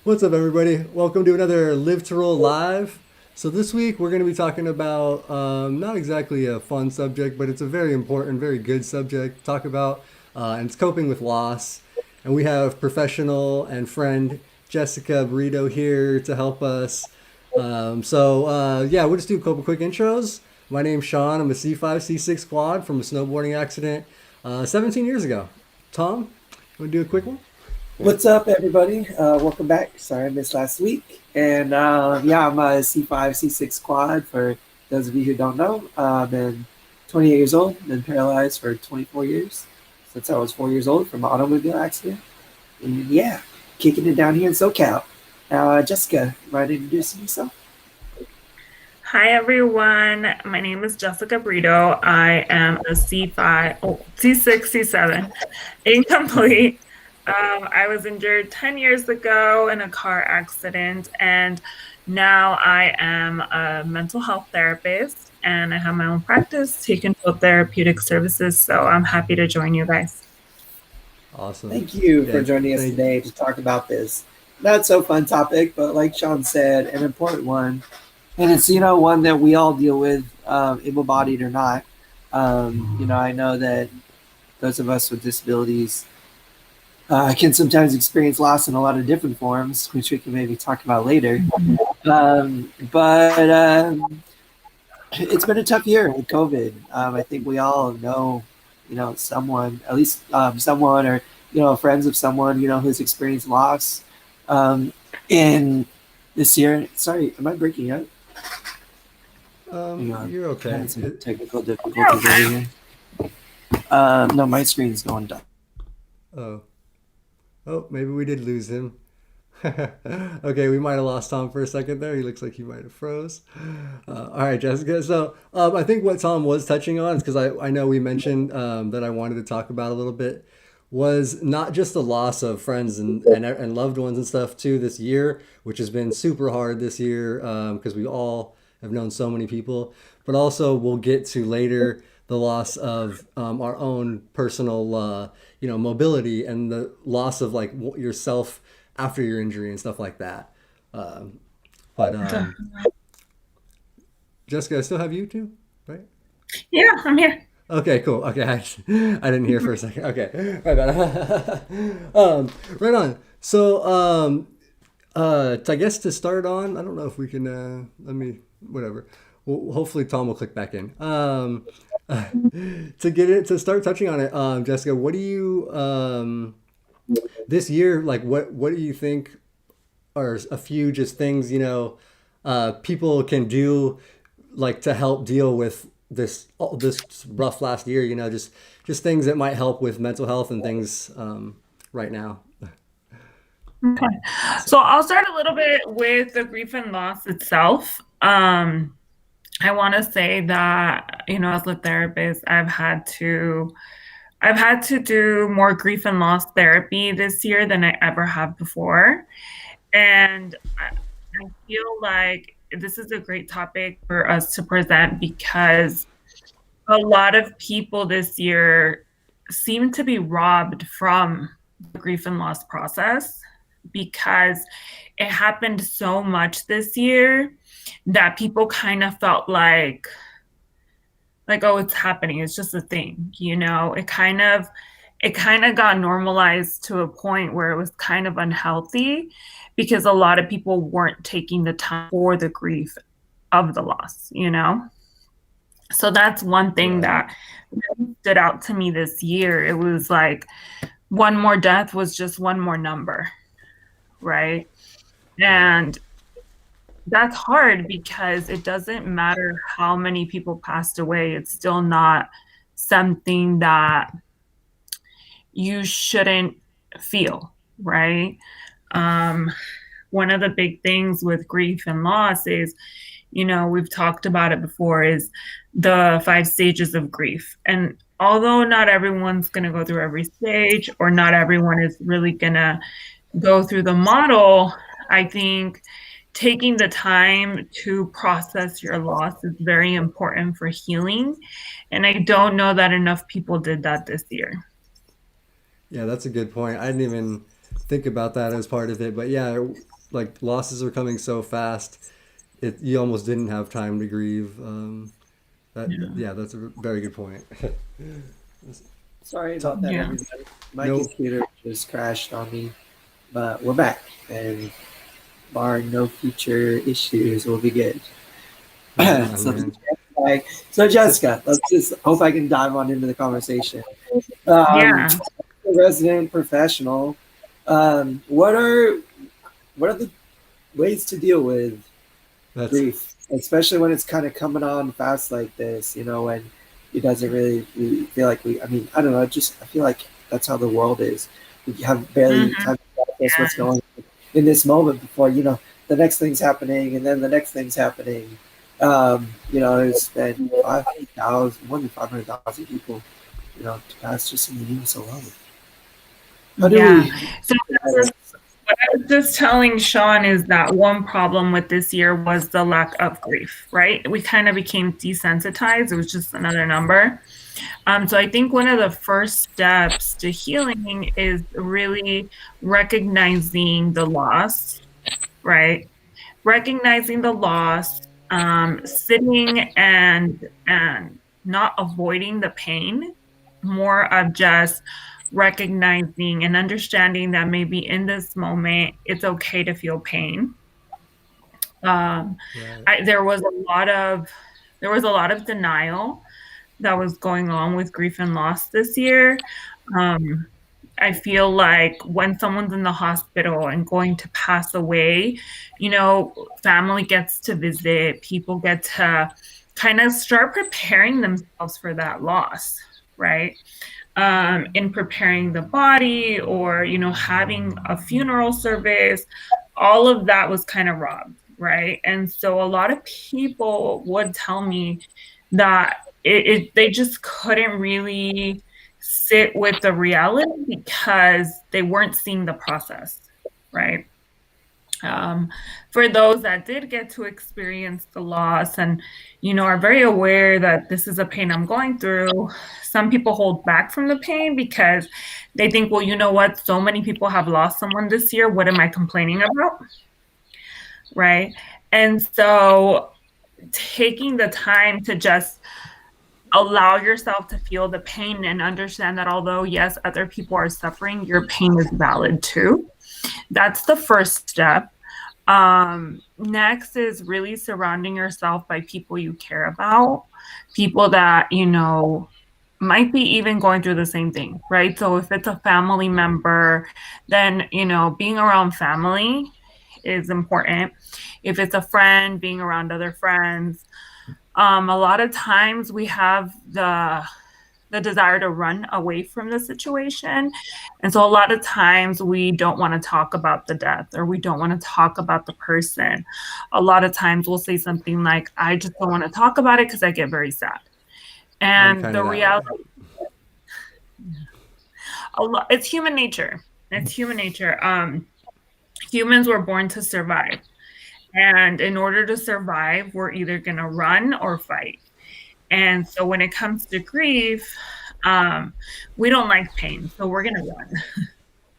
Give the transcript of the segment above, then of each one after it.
What's up, everybody? Welcome to another Live to Roll Live. So, this week we're going to be talking about not exactly a fun subject, but it's a very important, very good subject to talk about, and it's coping with loss. And we have professional and friend Jessica Brito here to help us. Yeah, we'll just do a couple quick intros. My name's Shawn. I'm a C5, C6 quad from a snowboarding accident 17 years ago. Tom, you want to do a quick one? What's up, everybody? Welcome back. Sorry I missed last week. And yeah, I'm a C5, C6 quad for those of you who don't know. I've been 28 years old, been paralyzed for 24 years since I was 4 years old from an automobile accident. And yeah, kicking it down here in SoCal. Jessica, mind introducing yourself? Hi everyone, my name is Jessica Brito. I am a C5, C6, C7, incomplete. I was injured 10 years ago in a car accident, and now I am a mental health therapist and I have my own practice, taking both therapeutic services. So I'm happy to join you guys. Awesome. Thank you for Yeah, joining us thank today to talk about this not so fun topic, but like Shawn said, an important one. And it's, one that we all deal with, able-bodied or not. I know that those of us with disabilities can sometimes experience loss in a lot of different forms, which we can maybe talk about later. But it's been a tough year with COVID. I think we all know, someone, at least someone or, friends of someone, who's experienced loss in this year. Sorry, am I breaking up? Hang on. You're okay. Having some technical difficulties over here. No, my screen's going down. Oh, oh, maybe we did lose him. Okay, we might have lost Tom for a second there. He looks like he might have froze. All right, Jessica. So I think what Tom was touching on is because I know we mentioned that I wanted to talk about a little bit was not just the loss of friends and loved ones and stuff too this year, which has been super hard this year because we all have known so many people, but also we'll get to later the loss of our own personal, mobility and the loss of like yourself after your injury and stuff like that. Um, but Jessica, I still have you too, right? Yeah, I'm here. Okay, cool. Okay, I didn't hear for a second. Okay, right bad. Right on. I guess to start on, I don't know if we can. Let me, whatever. Well, hopefully Tom will click back in. To get it to start touching on it, Jessica, what do you this year like? What do you think are a few just things people can do like to help deal with this rough last year? Just things that might help with mental health and things right now. Okay. So I'll start a little bit with the grief and loss itself. I want to say that, as a therapist, I've had to do more grief and loss therapy this year than I ever have before. And I feel like this is a great topic for us to present because a lot of people this year seem to be robbed from the grief and loss process because it happened so much this year that people kind of felt like, oh, it's happening, it's just a thing, it kind of got normalized to a point where it was kind of unhealthy because a lot of people weren't taking the time for the grief of the loss. So that's one thing Right. that really stood out to me this year. It was like one more death was just one more number, right? Right. And that's hard because it doesn't matter how many people passed away, it's still not something that you shouldn't feel, right? Um, One of the big things with grief and loss is, we've talked about it before, is the 5 stages of grief. And although not everyone's going to go through every stage, or not everyone is really going to go through the model, I think taking the time to process your loss is very important for healing. And I don't know that enough people did that this year. Yeah, that's a good point. I didn't even think about that as part of it, but yeah, like losses are coming so fast, you almost didn't have time to grieve. Yeah. Yeah, that's a very good point. Sorry So, about that, Yeah. everybody. My no, computer just crashed on me, but we're back, and barring no future issues, we'll be good. right on, so, man. so So, Jessica, let's just hope I can dive on into the conversation. Um, Yeah. resident professional, what are the ways to deal with that's grief, especially when it's kind of coming on fast like this? You know, when it doesn't really we feel like we. I mean, I don't know. Just I feel like that's how the world is. We have barely Hmm. time to process what's Yeah. going on in this moment before the next thing's happening, and then the next thing's happening. There's been 5,000, more than 500,000 people, to pass just in the U.S. alone. How do Yeah. we? So what I was just telling Shawn is that one problem with this year was the lack of grief, right? We kind of became desensitized. It was just another number. So I think one of the first steps to healing is really recognizing the loss, right? Recognizing the loss, sitting and not avoiding the pain, more of just recognizing and understanding that maybe in this moment it's okay to feel pain. Um, right. there was a lot of denial that was going on with grief and loss this year. Um, I feel like when someone's in the hospital and going to pass away, family gets to visit, people get to kind of start preparing themselves for that loss, right? In preparing the body or, having a funeral service, all of that was kind of robbed, right? And so a lot of people would tell me that they just couldn't really sit with the reality because they weren't seeing the process, right? Um, for those that did get to experience the loss and are very aware that this is a pain I'm going through, some people hold back from the pain because they think, well, you know what, so many people have lost someone this year, what am I complaining about, right? And so taking the time to just allow yourself to feel the pain and understand that although yes, other people are suffering, your pain is valid too. That's the first step. Next is really surrounding yourself by people you care about, people that, might be even going through the same thing, right? So if it's a family member, then, being around family is important. If it's a friend, being around other friends. A lot of times we have the desire to run away from the situation. And so a lot of times we don't want to talk about the death or we don't want to talk about the person. A lot of times we'll say something like, I just don't want to talk about it because I get very sad. I'm And kind the of that way. reality, it's human nature. It's human nature. Humans were born to survive. And in order to survive, we're either going to run or fight. And so when it comes to grief, we don't like pain. So we're going to run,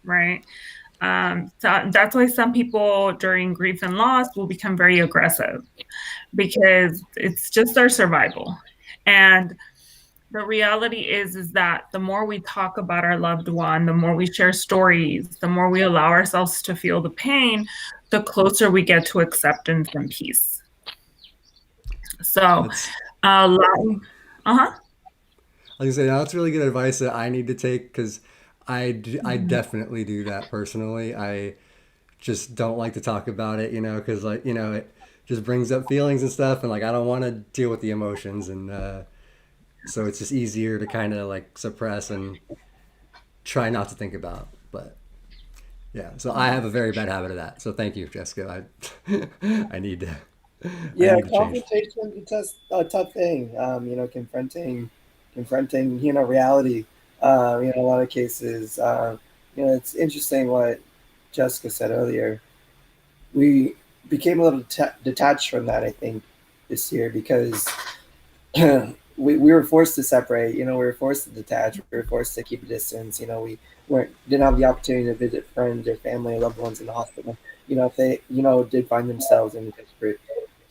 right? So that's why some people during grief and loss will become very aggressive because it's just our survival. And the reality is that the more we talk about our loved one, the more we share stories, the more we allow ourselves to feel the pain, the closer we get to acceptance and peace. So, That's uh, uh-huh. like I say, that's really good advice that I need to take because I Mhm. definitely do that personally. I just don't like to talk about it, because it just brings up feelings and stuff, and like I don't want to deal with the emotions, and so it's just easier to kind of like suppress and try not to think about. But yeah, so I have a very bad habit of that. So thank you, Jessica. I need to I Yeah, need to change. confrontation, it's a tough thing. Confronting, reality. In a lot of cases, it's interesting what Jessica said earlier. We became a little detached from that, I think, this year because we were forced to separate. We were forced to detach. We were forced to keep a distance. We didn't have the opportunity to visit friends or family or loved ones in the hospital. If they did find themselves in a desperate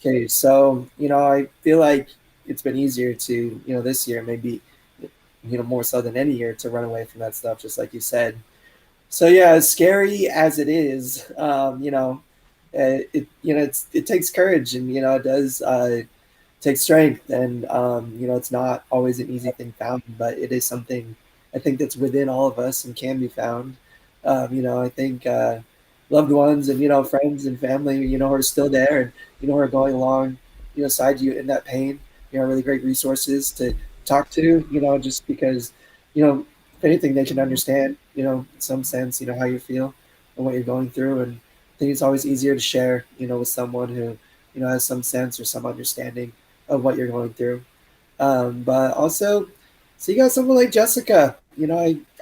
case. So I feel like it's been easier to this year maybe more so than any year to run away from that stuff, just like you said. So yeah, as scary as it is, it takes courage, and it does take strength, and it's not always an easy thing found, but it is something I think that's within all of us and can be found. I think loved ones and friends and family, are still there, and are going along, side you in that pain. Really great resources to talk to. Just because, if anything, they can understand. In some sense, how you feel and what you're going through, and I think it's always easier to share, with someone who has some sense or some understanding of what you're going through. But also, so you got someone like Jessica.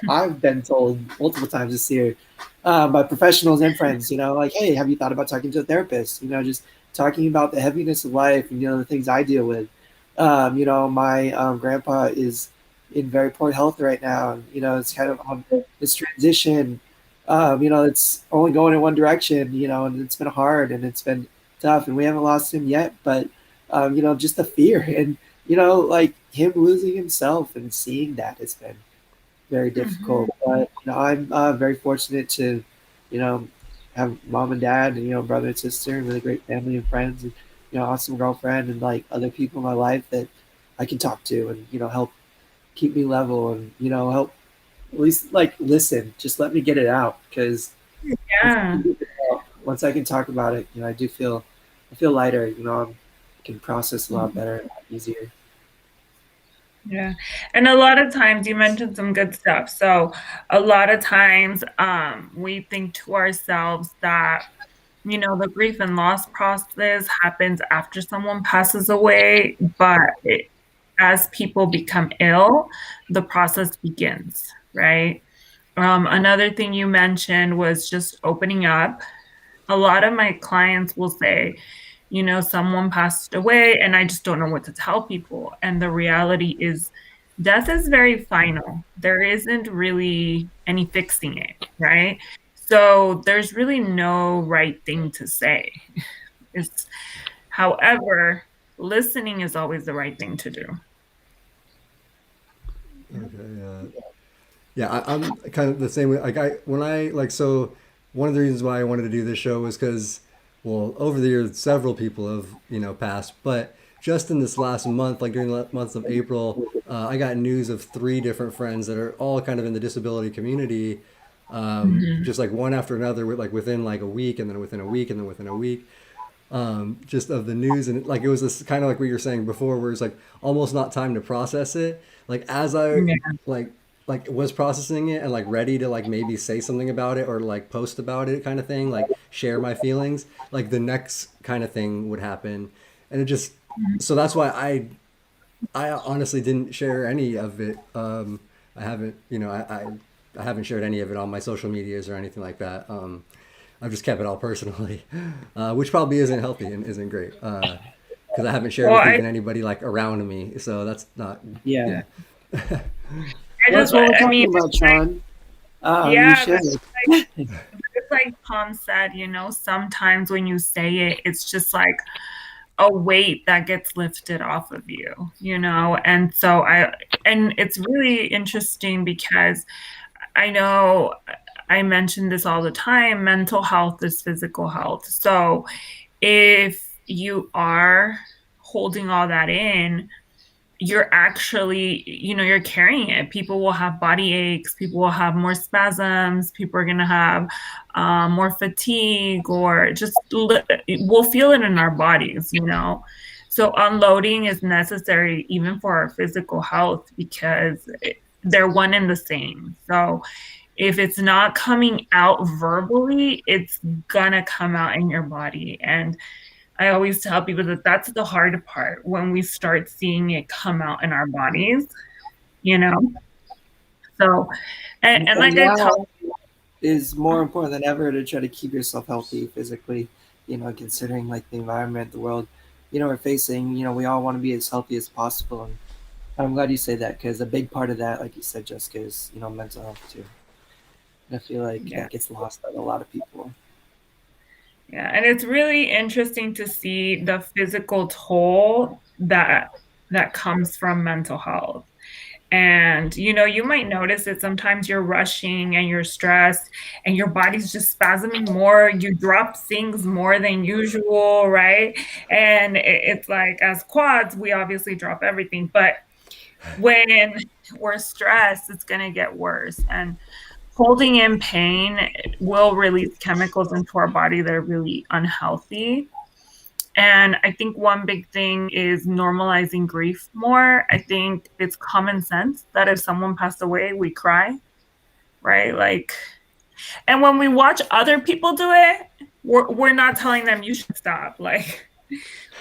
I've been told multiple times this year by professionals and friends, like, hey, have you thought about talking to a therapist? Just talking about the heaviness of life and the things I deal with. My grandpa is in very poor health right now, and it's kind of on this transition. It's only going in one direction, and it's been hard and it's been tough, and we haven't lost him yet, but just the fear and like him losing himself and seeing that has been very Mhm. difficult. But I'm very fortunate to, you know, have mom and dad and brother and sister and really great family and friends and awesome girlfriend and like other people in my life that I can talk to and help keep me level and help at least like listen, just let me get it out because Yeah. once I can talk about it, I feel lighter. I can process a lot better, a lot easier. Yeah. And a lot of times you mentioned some good stuff. So a lot of times we think to ourselves that, the grief and loss process happens after someone passes away, but as people become ill, the process begins, right? Another thing you mentioned was just opening up. A lot of my clients will say, someone passed away and I just don't know what to tell people. And the reality is, death is very final. There isn't really any fixing it, right? So there's really no right thing to say. It's, however, listening is always the right thing to do. Okay. Yeah, I'm kind of the same way. Like so one of the reasons why I wanted to do this show was because, well, over the years, several people have passed, but just in this last month, like during the month of April, I got news of three different friends that are all kind of in the disability community, Mhm. just like one after another, with like within like a week, and then within a week, and then within a week, just of the news, and like it was this kind of like what you were saying before, where it's like almost not time to process it. Like as I Yeah. like was processing it and like ready to like maybe say something about it or like post about it kind of thing, like share my feelings, like the next kind of thing would happen, and it just so that's why I honestly didn't share any of it. I haven't I haven't shared any of it on my social medias or anything like that. I've just kept it all personally, which probably isn't healthy and isn't great because I haven't shared Well, with even anybody like around me. So that's not, Yeah. yeah. Well, that's what we're I mean, talking about, Shawn. You yeah, should. it's like Tom said, sometimes when you say it, it's just like a weight that gets lifted off of you, And so and it's really interesting because I know I mention this all the time, mental health is physical health. So if you are holding all that in, you're actually, you're carrying it. People will have body aches, people will have more spasms, people are going to have more fatigue, or just we'll feel it in our bodies. So unloading is necessary even for our physical health because they're one and the same. So if it's not coming out verbally, it's gonna come out in your body. And I always tell people that that's the hard part when we start seeing it come out in our bodies, you know? So, and And like I tell, now is more important than ever to try to keep yourself healthy physically, considering like the environment, the world, we're facing, we all want to be as healthy as possible. And I'm glad you say that because a big part of that, like you said, Jessica, is mental health too. And I feel like Yeah. that gets lost on a lot of people. Yeah, and it's really interesting to see the physical toll that comes from mental health. And you might notice that sometimes you're rushing and you're stressed and your body's just spasming more. You drop things more than usual, right? And it's like, as quads, we obviously drop everything, but when we're stressed, it's going to get worse. And holding in pain will release chemicals into our body that are really unhealthy. And I think one big thing is normalizing grief more. I think it's common sense that if someone passed away, we cry, right? Like, and when we watch other people do it, we're not telling them you should stop. Like,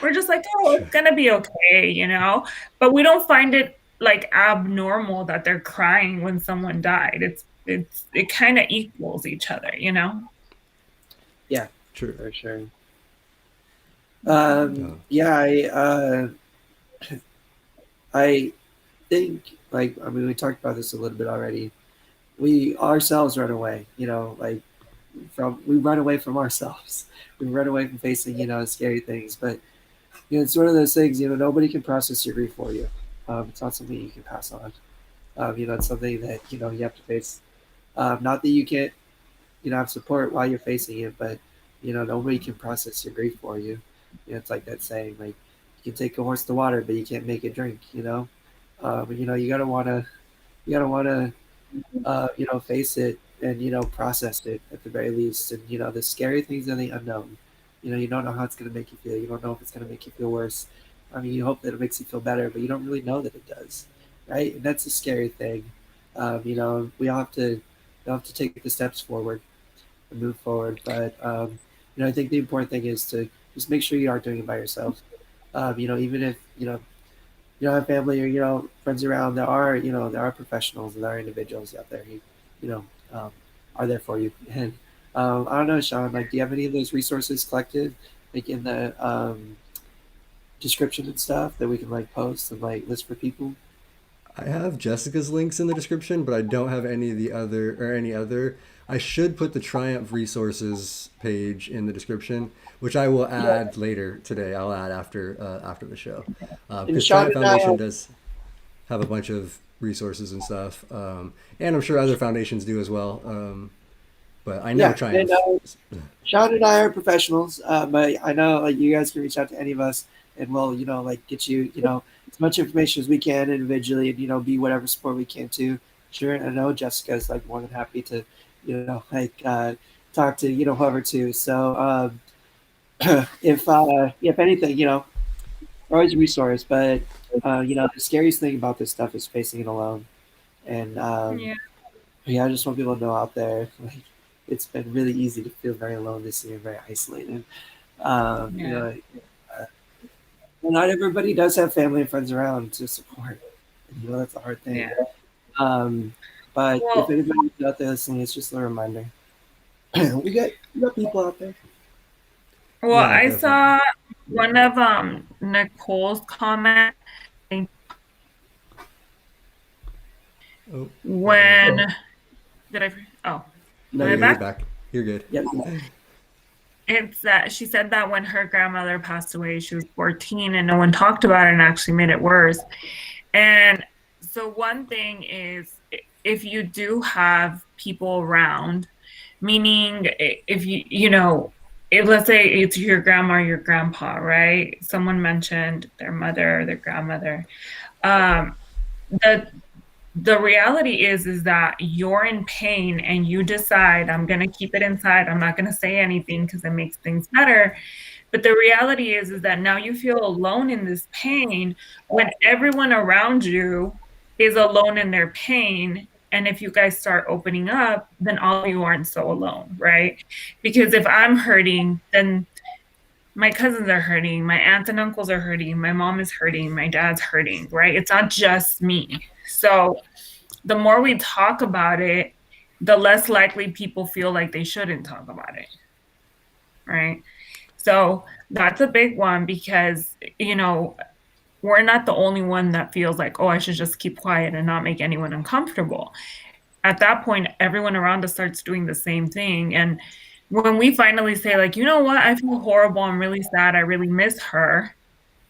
we're just like, oh, it's gonna be okay. But we don't find it like abnormal that they're crying when someone died. It kind of equals each other. Yeah, True. for sure. Uh, Yeah, I think like I mean we talked about this a little bit already. We ourselves run away, like we run away from ourselves. We run away from facing scary things, but it's one of those things. Nobody can process your grief for you. It's not something you can pass on. It's something that you have to face. Not that you can't have support while you're facing it, but nobody can process your grief for you. It's like that saying, like you can take a horse to water, but you can't make it drink. You gotta wanna face it and process it at the very least. And the scary things are the unknown. You don't know how it's gonna make you feel. You don't know if it's gonna make you feel worse. I mean, you hope that it makes you feel better, but you don't really know that it does, right? And that's a scary thing. We all have to take the steps forward and move forward. But I think the important thing is to just make sure you aren't doing it by yourself. Even if you don't have family or friends around, there are professionals and there are individuals out there who you know are there for you. And I don't know, Shawn, like, do you have any of those resources collected, like in the description and stuff that we can like post and like list for people? I have Jessica's links in the description, but I don't have any of the other or any other. I should put the Triumph resources page in the description, which I will Yeah, add later today. I'll add after the show, and because Shawn Triumph and I, Foundation does have a bunch of resources and stuff, and I'm sure other foundations do as well. But I know yeah, and Triumph. Shawn and I are professionals, but I know like you guys can reach out to any of us, and we'll like get you as much information as we can individually, and be whatever support we can too. Sure, and I know Jessica's like more than happy to like talk to whoever too. So if anything, we're always a resource, but the scariest thing about this stuff is facing it alone, and Yeah. yeah, I just want people to know out there like it's been really easy to feel very alone this year, very isolated. Um, you Yeah. know, uh, well, not everybody does have family and friends around to support. And, that's a hard Yeah. thing. Um, but if Well, anybody's out there listening, it's just a reminder. we got people out there. well, Yeah, I definitely. saw one of Nicole's comment Oh, uh-oh. when did I? Oh, No, am Oh I yeah, you're you're good. back? back. You're good. Yep. It's that she said that when her grandmother passed away, she was 14 and no one talked about it and actually made it worse. And so, one thing is if you do have people around, meaning if if let's say it's your grandma or your grandpa, right? Someone mentioned their mother or their grandmother. Um, the the reality is that you're in pain and you decide I'm going to keep it inside. I'm not going to say anything because it makes things better. But the reality is that now you feel alone in this pain when everyone around you is alone in their pain. And if you guys start opening up, then all of you aren't so alone, right? Because if I'm hurting, then my cousins are hurting, my aunts and uncles are hurting, my mom is hurting, my dad's hurting, right? It's not just me. So the more we talk about it, the less likely people feel like they shouldn't talk about it, right? So that's a big one because, we're not the only one that feels like, oh, I should just keep quiet and not make anyone uncomfortable. At that point, everyone around us starts doing the same thing. And when we finally say, like, you know what, I feel horrible, I'm really sad, I really miss her,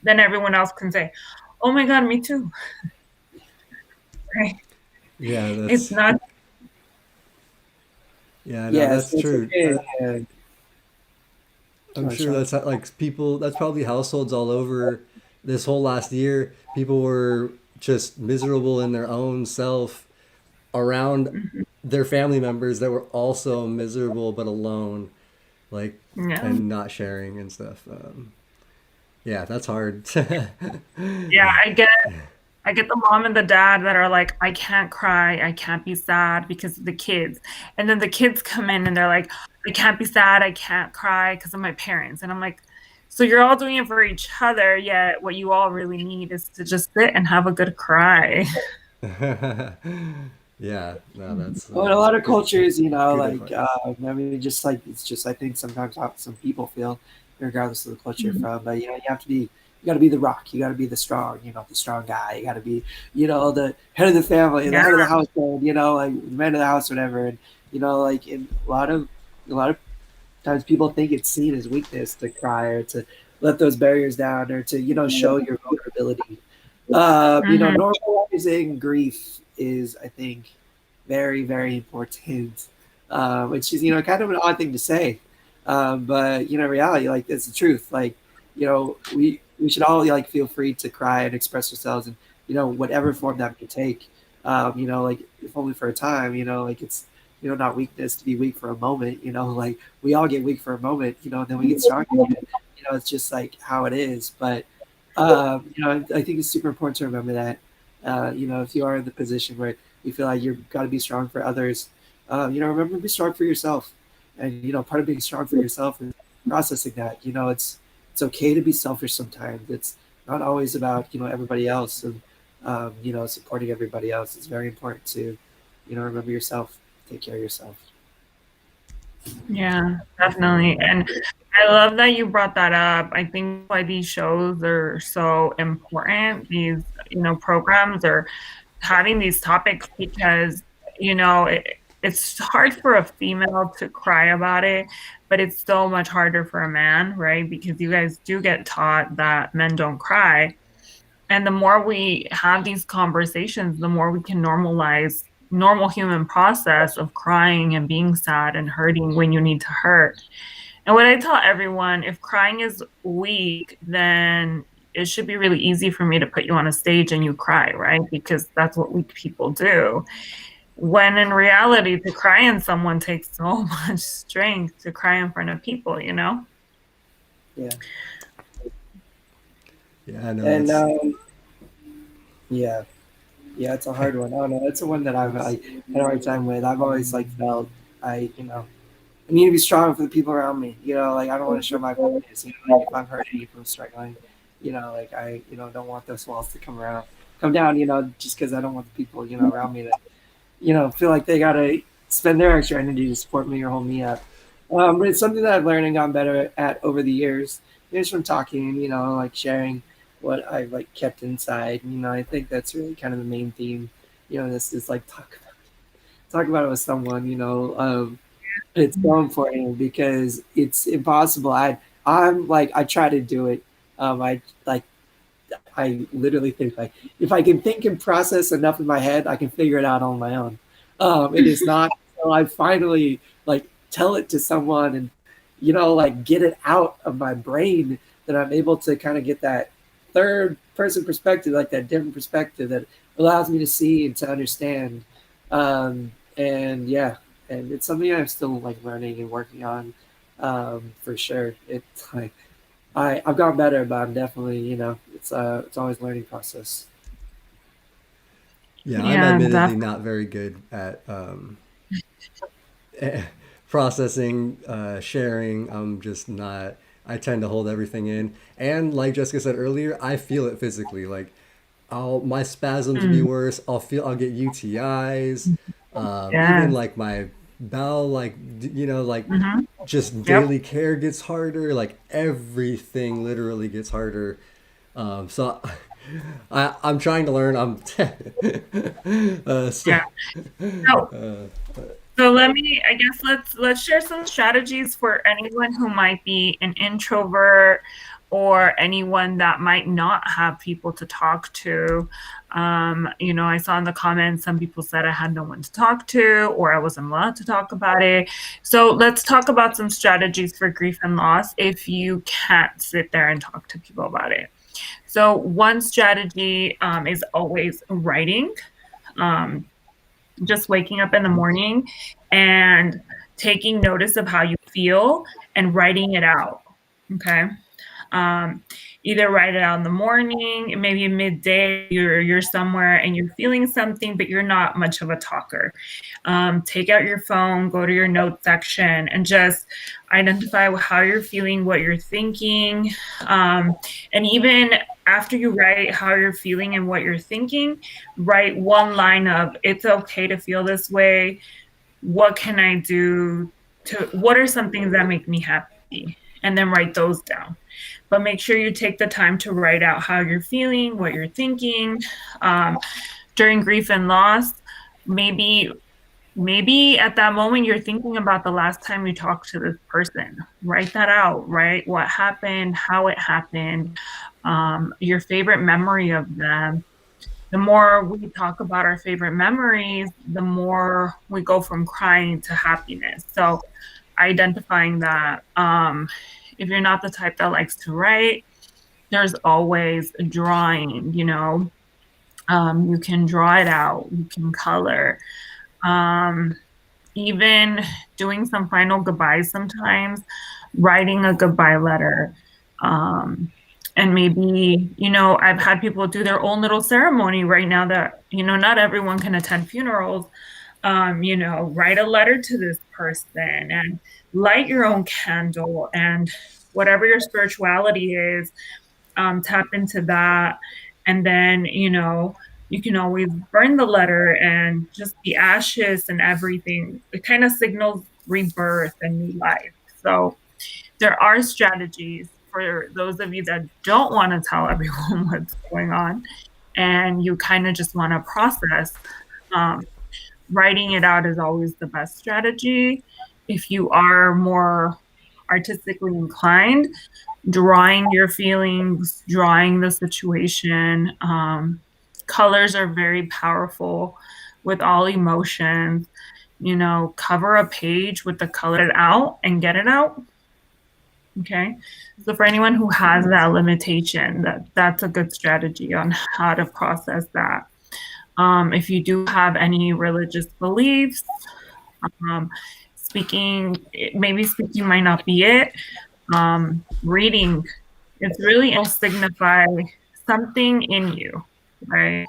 then everyone else can say, oh my God, me too. Right? Yeah, It's that's not, yeah, no, Yes, that's it's true. okay. Yeah. I'm Sorry, sure Shawn. that's like people. That's probably households all over. This whole last year, people were just miserable in their own self around their family members that were also miserable but alone, like yeah. and not sharing and stuff. Yeah, that's hard. Yeah, I get the mom and the dad that are like, I can't cry, I can't be sad because of the kids. And then the kids come in and they're like, I can't be sad, I can't cry because of my parents. And I'm like, so you're all doing it for each other, yet what you all really need is to just sit and have a good cry. Yeah, no, that's Well, in a lot of good, cultures, good like advice. I mean, just like it's just I think sometimes how some people feel, regardless of the culture you're from. But you have to be, you got to be the rock, you got to be the strong, the strong guy. You got to be, the head of the family, the Yeah. head of the household, like the man of the house, whatever. And like in a lot of times, people think it's seen as weakness to cry or to let those barriers down or to show your vulnerability. Hmm. Normalizing grief is, I think, very, very important. Which is, kind of an odd thing to say, but reality, like it's the truth. Like, we should all like feel free to cry and express ourselves, and whatever form that may take. Like if only for a time. Like it's not weakness to be weak for a moment. Like we all get weak for a moment. And then we get strong again. It's just like how it is. But I think it's super important to remember that. If you are in the position where you feel like you've got to be strong for others, remember to be strong for yourself. And part of being strong for yourself is processing that. It's okay to be selfish sometimes. It's not always about everybody else and supporting everybody else. It's very important to remember yourself, take care of yourself. Yeah, definitely. And I love that you brought that up. I think why these shows are so important, these, programs are having these topics because, it's hard for a female to cry about it, but it's so much harder for a man, right? Because you guys do get taught that men don't cry. And the more we have these conversations, the more we can normalize normal human process of crying and being sad and hurting when you need to hurt. And what I tell everyone, if crying is weak, then it should be really easy for me to put you on a stage and you cry, right? Because that's what weak people do. When in reality, to cry in someone takes so much strength to cry in front of people. Yeah. Yeah, I know And it's yeah. Yeah, it's a hard one. I don't know. It's the one that I've it's like had a hard time with. I've always like felt I need to be strong for the people around me. Like I don't want to show my weakness. Like if I'm hurting, if I'm struggling, like I don't want those walls to come down. Just because I don't want the people around me to feel like they gotta spend their extra energy to support me or hold me up. But it's something that I've learned and gotten better at over the years. Just from talking, like sharing what I've like kept inside. I think that's really kind of the main theme. This is like talk about it with someone. It's so important because it's impossible. I'm like I try to do it. I literally think like if I can think and process enough in my head, I can figure it out on my own. It is not until I finally like tell it to someone and like get it out of my brain that I'm able to kind of get that third person perspective, like that different perspective that allows me to see and to understand. And yeah, and it's something I'm still like learning and working on for sure. It's like I've gotten better, but I'm definitely, it's always a learning process. yeah, I'm Yeah, admittedly definitely. not very good at processing, sharing. I'm just not. I tend to hold everything in, and like Jessica said earlier, I feel it physically. Like my spasms will be Mm, worse. I'll get UTIs. Even yes. like my bowel, like like Hmm. just Yep. daily care gets harder. Like everything literally gets harder. So I'm trying to learn. I'm Yeah. So, I guess let's share some strategies for anyone who might be an introvert or anyone that might not have people to talk to. I saw in the comments some people said I had no one to talk to or I wasn't allowed to talk about it. So let's talk about some strategies for grief and loss if you can't sit there and talk to people about it. So one strategy is always writing. Just waking up in the morning and taking notice of how you feel and writing it out. Okay. Um, Either write it out in the morning, maybe midday, you're somewhere and you're feeling something, but you're not much of a talker. Take out your phone, go to your notes section, and just identify how you're feeling, what you're thinking. And even after you write how you're feeling and what you're thinking, write one line of, it's okay to feel this way. What can I do what are some things that make me happy? And then write those down. But make sure you take the time to write out how you're feeling, what you're thinking. During grief and loss, maybe at that moment you're thinking about the last time you talked to this person. Write that out, right? What happened, how it happened, your favorite memory of them. The more we talk about our favorite memories, the more we go from crying to happiness. So identifying that, if you're not the type that likes to write, there's always drawing. You can draw it out, you can color, even doing some final goodbyes sometimes, writing a goodbye letter. And maybe, I've had people do their own little ceremony right now that, not everyone can attend funerals. Write a letter to this person and light your own candle, and whatever your spirituality is, tap into that. And then, you can always burn the letter and just the ashes and everything. It kind of signals rebirth and new life. So there are strategies for those of you that don't want to tell everyone what's going on and you kind of just want to process. Writing it out is always the best strategy. If you are more artistically inclined, drawing your feelings, drawing the situation. Colors are very powerful with all emotions. Cover a page with the color out and get it out. Okay. So for anyone who has that limitation, that's a good strategy on how to process that. If you do have any religious beliefs, maybe speaking might not be it. Reading, it's really it'll signify something in you, right?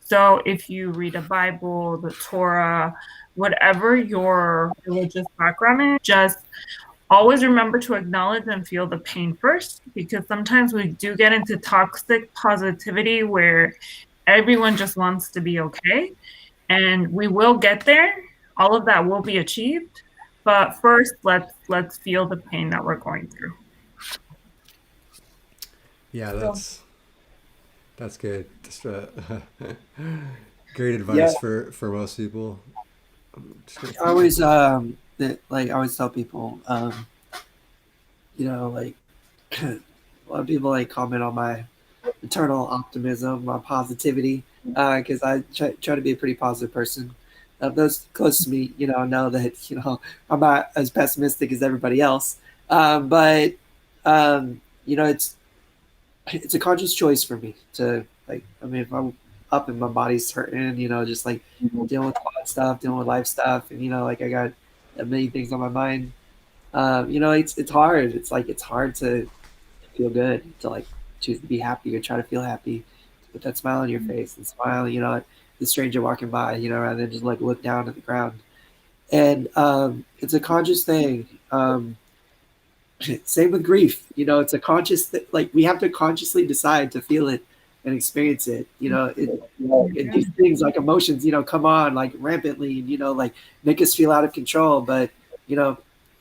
So if you read a Bible, the Torah, whatever your religious background is, just always remember to acknowledge and feel the pain first, because sometimes we do get into toxic positivity where everyone just wants to be okay, and we will get there. All of that will be achieved, but first let's feel the pain that we're going through. Yeah, that's good. Just great advice for most people. I always I always tell people, like a lot of people like comment on my eternal optimism, my positivity, because I try to be a pretty positive person. Those close to me, know that I'm not as pessimistic as everybody else, but it's a conscious choice for me to if I'm up and my body's hurting, just like dealing with stuff, dealing with life stuff, and I got a million things on my mind. It's hard. It's hard to feel good, to choose to be happy or try to feel happy, to put that smile on your face and smile, at the stranger walking by, rather than just look down at the ground. And it's a conscious thing. Same with grief. It's a conscious we have to consciously decide to feel it and experience it. These things like emotions, come on rampantly and make us feel out of control. But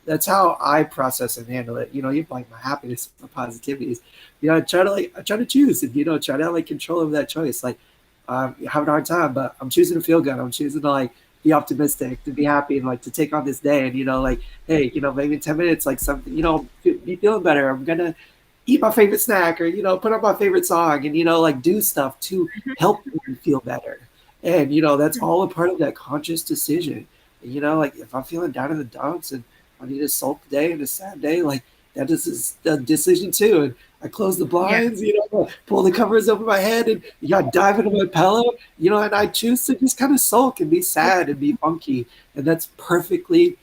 that's how I process and handle it. You have like my happiness, my positivities. I try to choose and try to like control over that choice. Like having a hard time, but I'm choosing to feel good. I'm choosing to like be optimistic, to be happy, and like to take on this day. And like, hey, maybe in 10 minutes, like something, be feeling better. I'm gonna eat my favorite snack, or put on my favorite song, and like do stuff to help me feel better. And that's all a part of that conscious decision. And, like if I'm feeling down in the dumps and I need a sulk day and a sad day, like that is a decision too. And I close the Yeah. blinds, pull the covers over my head, and dive into my pillow, and I choose to just kind of sulk and be sad and be funky, and that's perfectly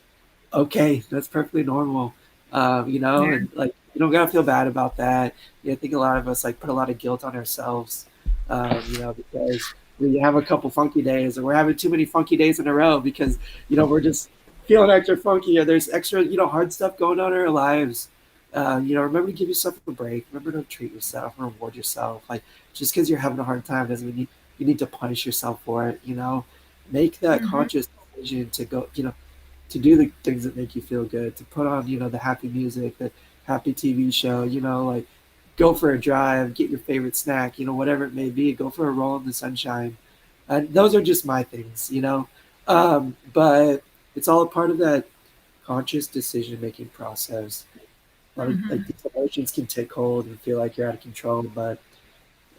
okay. That's perfectly normal. Yeah. And like you don't gotta feel bad about that. I think a lot of us like put a lot of guilt on ourselves, because we have a couple funky days, or we're having too many funky days in a row because we're just feeling extra funky, or there's extra hard stuff going on in our lives. Remember to give yourself a break. Remember to treat yourself and reward yourself. Like just because you're having a hard time doesn't mean you need to punish yourself for it. Make that Mm-hmm. conscious decision to go. To do the things that make you feel good, to put on, the happy music, the happy TV show, like go for a drive, get your favorite snack, whatever it may be, go for a roll in the sunshine. And those are just my things. But it's all a part of that conscious decision making process. A lot of like Mm-hmm. these emotions can take hold and feel like you're out of control, but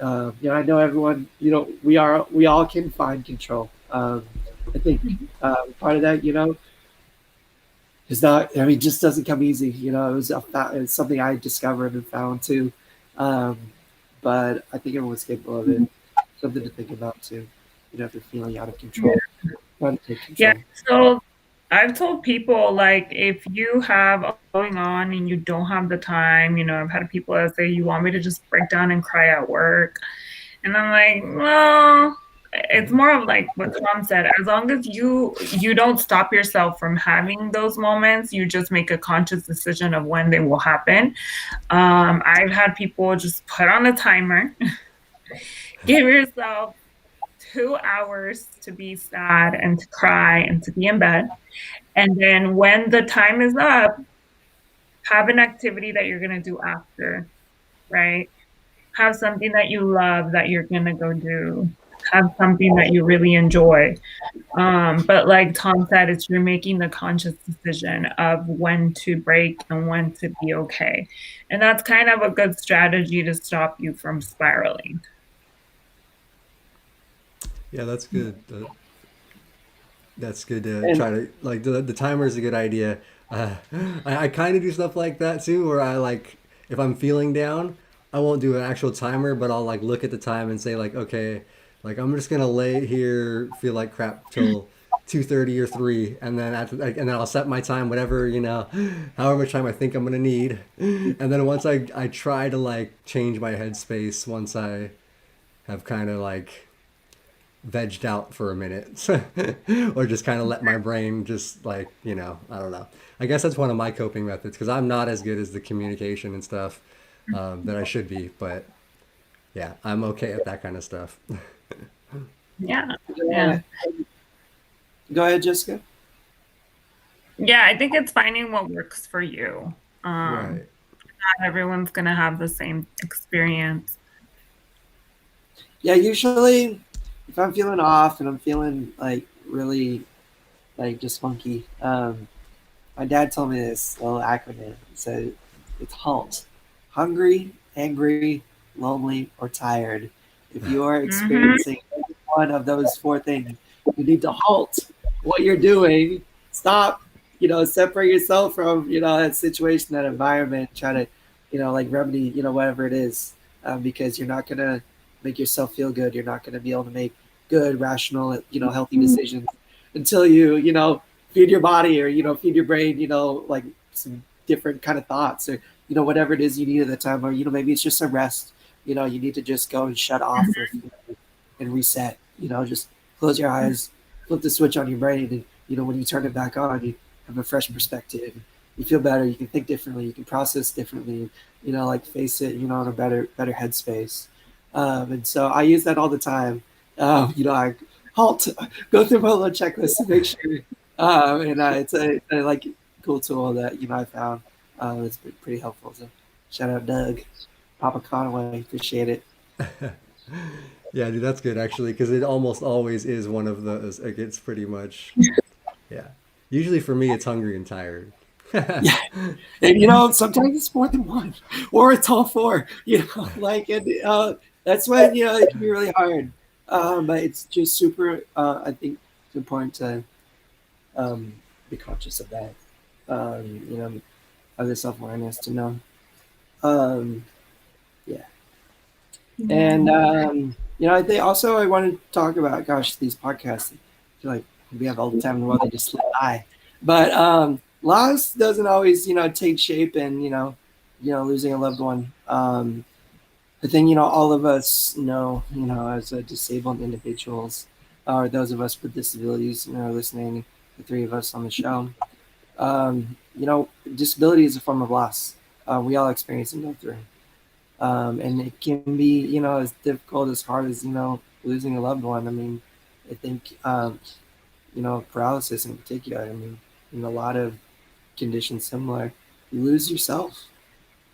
I know everyone, we all can find control. I think part of that, it's not. I mean, it just doesn't come easy. It's something I discovered and found too. Um, but I think everyone's capable of it. Something to think about too. If you're feeling out of Yeah. control, try to take Yeah. control. So I've told people, like, if you have a going on and you don't have the time, I've had people that say, you want me to just break down and cry at work. And I'm like, well, it's more of like what Tom said. As long as you don't stop yourself from having those moments, you just make a conscious decision of when they will happen. I've had people just put on a timer, give yourself 2 hours to be sad and to cry and to be in bed. And then when the time is up, have an activity that you're going to do after, right? Have something that you love that you're going to go do. Have something that you really enjoy. But like Tom said, it's you're making the conscious decision of when to break and when to be okay. And that's kind of a good strategy to stop you from spiraling. Yeah, that's good. That's good to And try to like the timer is a good idea. Uh, I kind of do stuff like that too, where I like if I'm feeling down, I won't do an actual timer, but I'll like look at the time and say like, okay, like I'm just gonna lay here, feel like crap till 2:30 or 3, and then after like, and then I'll set my time, whatever however much time I think I'm gonna need, and then once I try to like change my headspace once I have kind of like vegged out for a minute or just kind of let my brain just like I don't know. I guess that's one of my coping methods because I'm not as good as the communication and stuff that I should be, but yeah, I'm okay at that kind of stuff. Yeah. Yeah. yeah, go ahead, Jessica. Yeah, I think it's finding what works for you. Right. Not everyone's gonna have the same experience. Yeah, usually if I'm feeling off and I'm feeling like really like just funky, my dad told me this little acronym. It said it's HALT: hungry, angry, lonely, or tired. If you are Mm-hmm. experiencing any one of those four things, you need to halt what you're doing. Stop, separate yourself from, that situation, that environment, try to, like remedy, whatever it is, because you're not going to make yourself feel good. You're not going to be able to make good, rational, healthy decisions until you feed your body or feed your brain like some different kind of thoughts or whatever it is you need at the time, or maybe it's just a rest. You need to just go and shut off for a few minutes and reset. Just close your eyes, flip the switch on your brain, and when you turn it back on, you have a fresh perspective. You feel better, you can think differently, you can process differently, like face it, in a better headspace. And so I use that all the time. I halt, go through my little checklist to make sure. And it's like cool tool that I found. It's been pretty helpful. So shout out Doug, Papa Conway, appreciate it. Yeah, dude, that's good actually, because it almost always is one of those. Like, it's pretty much, yeah. Usually for me, it's hungry and tired. Yeah, and sometimes it's more than one, or it's all four. Like and that's when it can be really hard. But it's just super. I think it's important to um, be conscious of that. Of the self awareness to know. Um, yeah, and I think also I want to talk about gosh these podcasts. I feel like we have all the time in the world. They just slip by, but loss doesn't always take shape and losing a loved one. I think all of us know as disabled individuals, or those of us with disabilities, listening, the three of us on the show. Disability is a form of loss. We all experience and go through. And it can be, as difficult, as hard as, losing a loved one. I mean, I think, paralysis in particular, I mean, in a lot of conditions similar, you lose yourself,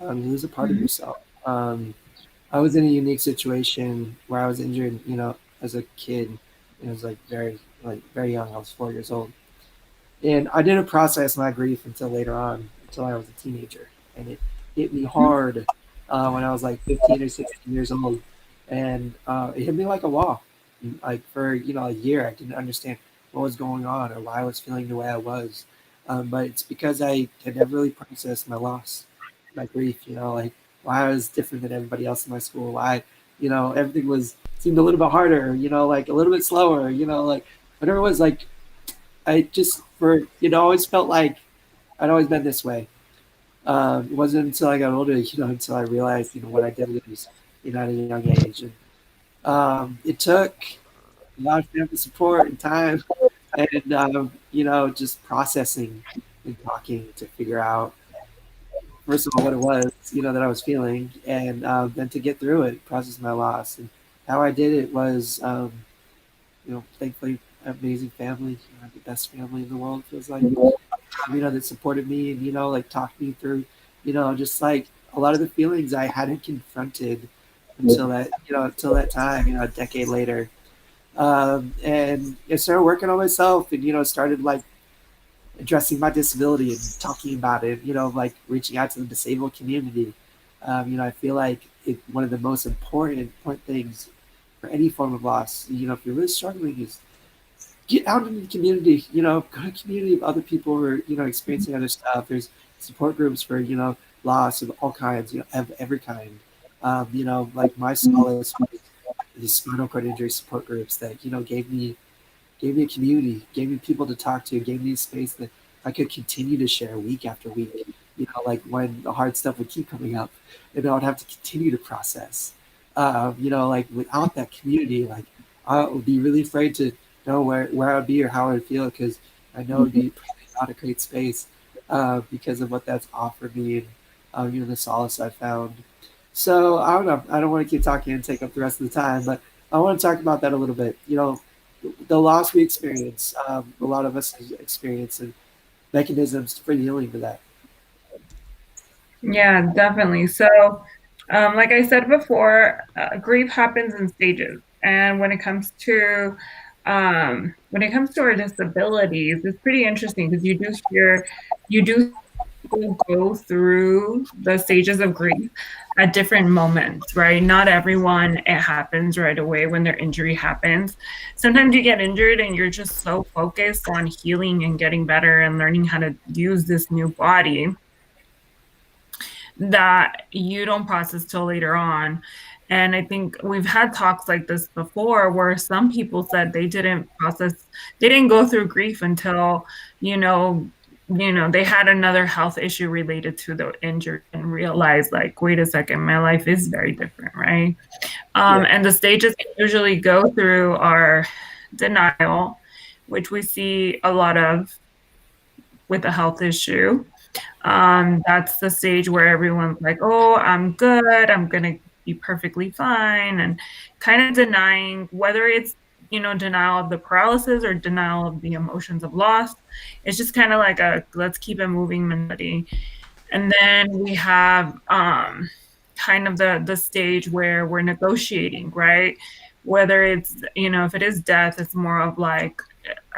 you lose a part of yourself. I was in a unique situation where I was injured, as a kid. It was very young. I was 4 years old. And I didn't process my grief until later on, until I was a teenager. And it hit me hard when I was like 15 or 16 years old. And it hit me like a wall. Like for, a year, I didn't understand what was going on or why I was feeling the way I was. But it's because I had never really processed my loss, my grief, like why I was different than everybody else in my school, why, everything seemed a little bit harder, like a little bit slower, like whatever it was, like I just always felt like I'd always been this way. It wasn't until I got older, until I realized, what I did lose, at a young age. And it took a lot of family support and time and, just processing and talking to figure out, first of all, what it was, that I was feeling, and then to get through it, process my loss. And how I did it was, thankfully, amazing family, the best family in the world, feels like. That supported me and, like talked me through, just like a lot of the feelings I hadn't confronted until that time, a decade later. And I started working on myself and, started like addressing my disability and talking about it, like reaching out to the disabled community. I feel like one of the most important things for any form of loss, if you're really struggling, is get out into the community, go to a community of other people who are, experiencing other stuff. There's support groups for, loss of all kinds, of every kind. Like my solace was the spinal cord injury support groups that, gave me a community, gave me people to talk to, gave me a space that I could continue to share week after week. Like when the hard stuff would keep coming up, and I would have to continue to process. Like without that community, like I would be really afraid to know where I'd be or how I'd feel because I know it'd be probably not a great space because of what that's offered me and the solace I found. So I don't know. I don't want to keep talking and take up the rest of the time, but I want to talk about that a little bit. The loss we experience, a lot of us experience, and mechanisms for healing for that. Yeah, definitely. So, like I said before, grief happens in stages, and when it comes to our disabilities, it's pretty interesting because you do go through the stages of grief at different moments, right? Not everyone, it happens right away when their injury happens. Sometimes you get injured and you're just so focused on healing and getting better and learning how to use this new body that you don't process till later on. And I think we've had talks like this before where some people said they didn't go through grief until, they had another health issue related to the injury and realized like, wait a second, my life is very different, right? And the stages we usually go through are denial, which we see a lot of with a health issue. That's the stage where everyone's like, oh, I'm good. I'm going to be perfectly fine. And kind of denying whether it's denial of the paralysis or denial of the emotions of loss. It's just kind of like a let's keep it moving mentality. And then we have kind of the stage where we're negotiating, right? Whether it's, if it is death, it's more of like,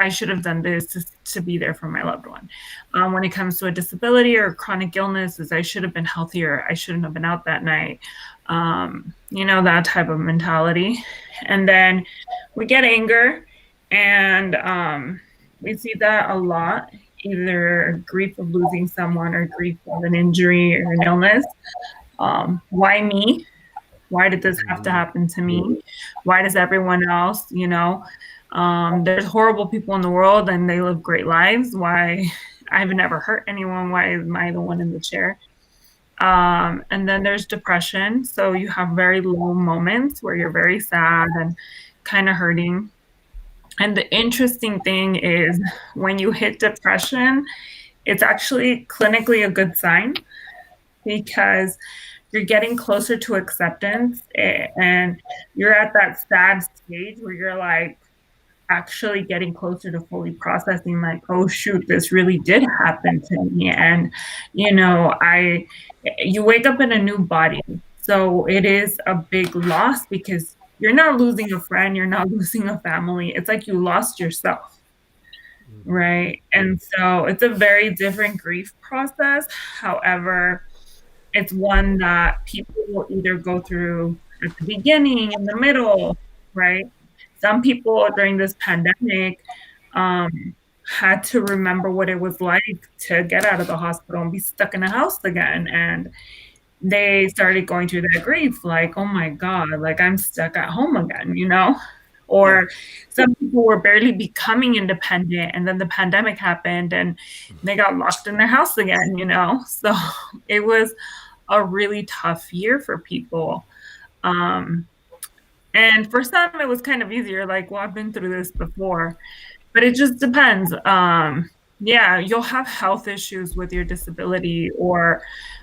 I should have done this to be there for my loved one. When it comes to a disability or chronic illness, is I should have been healthier. I shouldn't have been out that night. That type of mentality. And then we get anger, and we see that a lot, either grief of losing someone or grief of an injury or an illness. Why me? Why did this have to Mm-hmm. happen to me? Why does everyone else, there's horrible people in the world and they live great lives. Why? I've never hurt anyone. Why am I the one in the chair? And then there's depression. So you have very low moments where you're very sad and kind of hurting. And the interesting thing is when you hit depression, it's actually clinically a good sign because you're getting closer to acceptance, and you're at that sad stage where you're like actually getting closer to fully processing, like, oh shoot, this really did happen to me. And you wake up in a new body, so it is a big loss because you're not losing a friend, you're not losing a family, it's like you lost yourself. Right. And so it's a very different grief process. However, it's one that people will either go through at the beginning, in the middle, right? Some people during this pandemic had to remember what it was like to get out of the hospital and be stuck in a house again. And they started going through their grief, like, oh my God, like I'm stuck at home again, Yeah. Or some people were barely becoming independent, and then the pandemic happened and they got locked in their house again. So it was a really tough year for people. Um, and for some, it was kind of easier, like, well, I've been through this before, but it just depends. Yeah, you'll have health issues with your disability, or,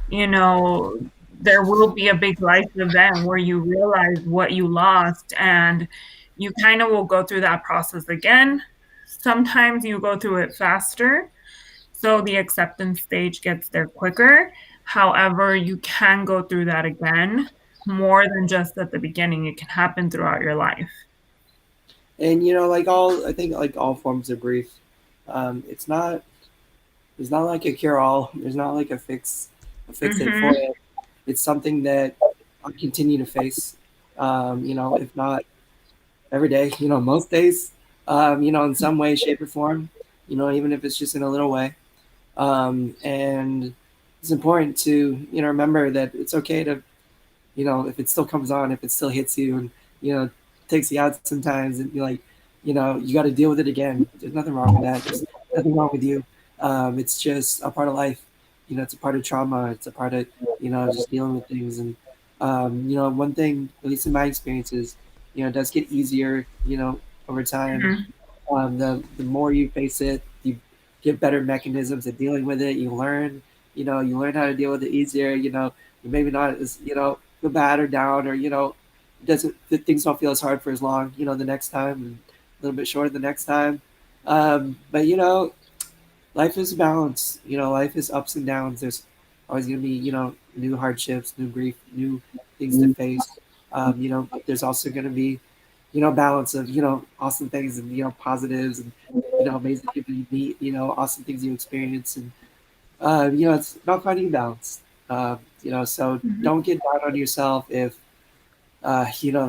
you know, there will be a big life event where you realize what you lost, and you kind of will go through that process again. Sometimes you go through it faster, so the acceptance stage gets there quicker. However, you can go through that again more than just at the beginning. It can happen throughout your life. And I think like all forms of grief, it's not there's not like a cure all. There's not like a fix it for Mm-hmm. it. It's something that I continue to face. If not every day, most days, in some way, shape, or form. Even if it's just in a little way. And it's important to remember that it's okay to if it still comes on, if it still hits you, and takes you out sometimes, and you're like, you got to deal with it again. There's nothing wrong with that. There's nothing wrong with you. It's just a part of life. It's a part of trauma. It's a part of just dealing with things. And one thing, at least in my experiences, it does get easier. Over time. Mm-hmm. The more you face it, you get better mechanisms at dealing with it. You learn how to deal with it easier. You maybe not as feel bad or down, or doesn't things don't feel as hard for as long the next time, and a little bit shorter the next time. But life is a balance. Life is ups and downs. There's always going to be new hardships, new grief, new things to face. But there's also going to be balance of awesome things, and positives, and amazing people you meet, awesome things you experience. And it's about finding balance. So Mm-hmm. don't get down on yourself if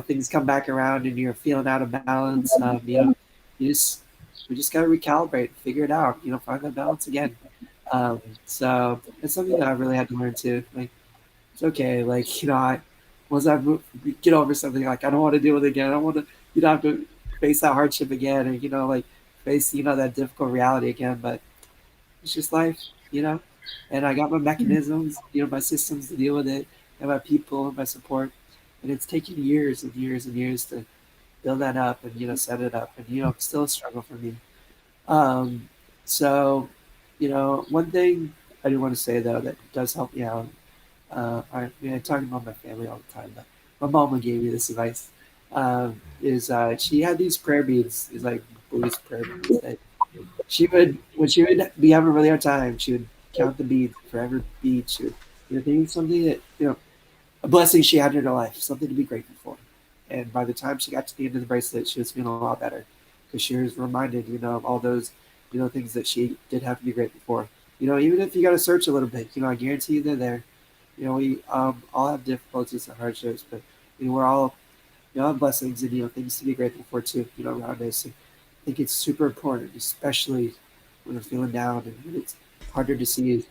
things come back around and you're feeling out of balance. You just we just gotta recalibrate, figure it out. Find that balance again. So it's something that I really had to learn too. Like, it's okay. Like, once get over something, like, I don't want to deal with it again. I don't want to have to face that hardship again, or like face that difficult reality again. But it's just life, and I got my mechanisms, my systems to deal with it, and my people and my support. And it's taken years and years and years to build that up and set it up, and still a struggle for me. Um, so one thing I do want to say though that does help me out. I talk about my family all the time, but my mama gave me this advice. is she had these prayer beads, these like Buddhist prayer beads that she would, when she would be having a really hard time, she would count the beads. For every bead, she would, think something that, a blessing she had in her life, something to be grateful for. And by the time she got to the end of the bracelet, she was feeling a lot better because she was reminded, of all those, things that she did have to be grateful for. Even if you got to search a little bit, I guarantee you they're there. We all have difficulties and hardships, but we're all, have blessings and things to be grateful for too. Around us. And I think it's super important, especially when we're feeling down and when it's harder to see. Is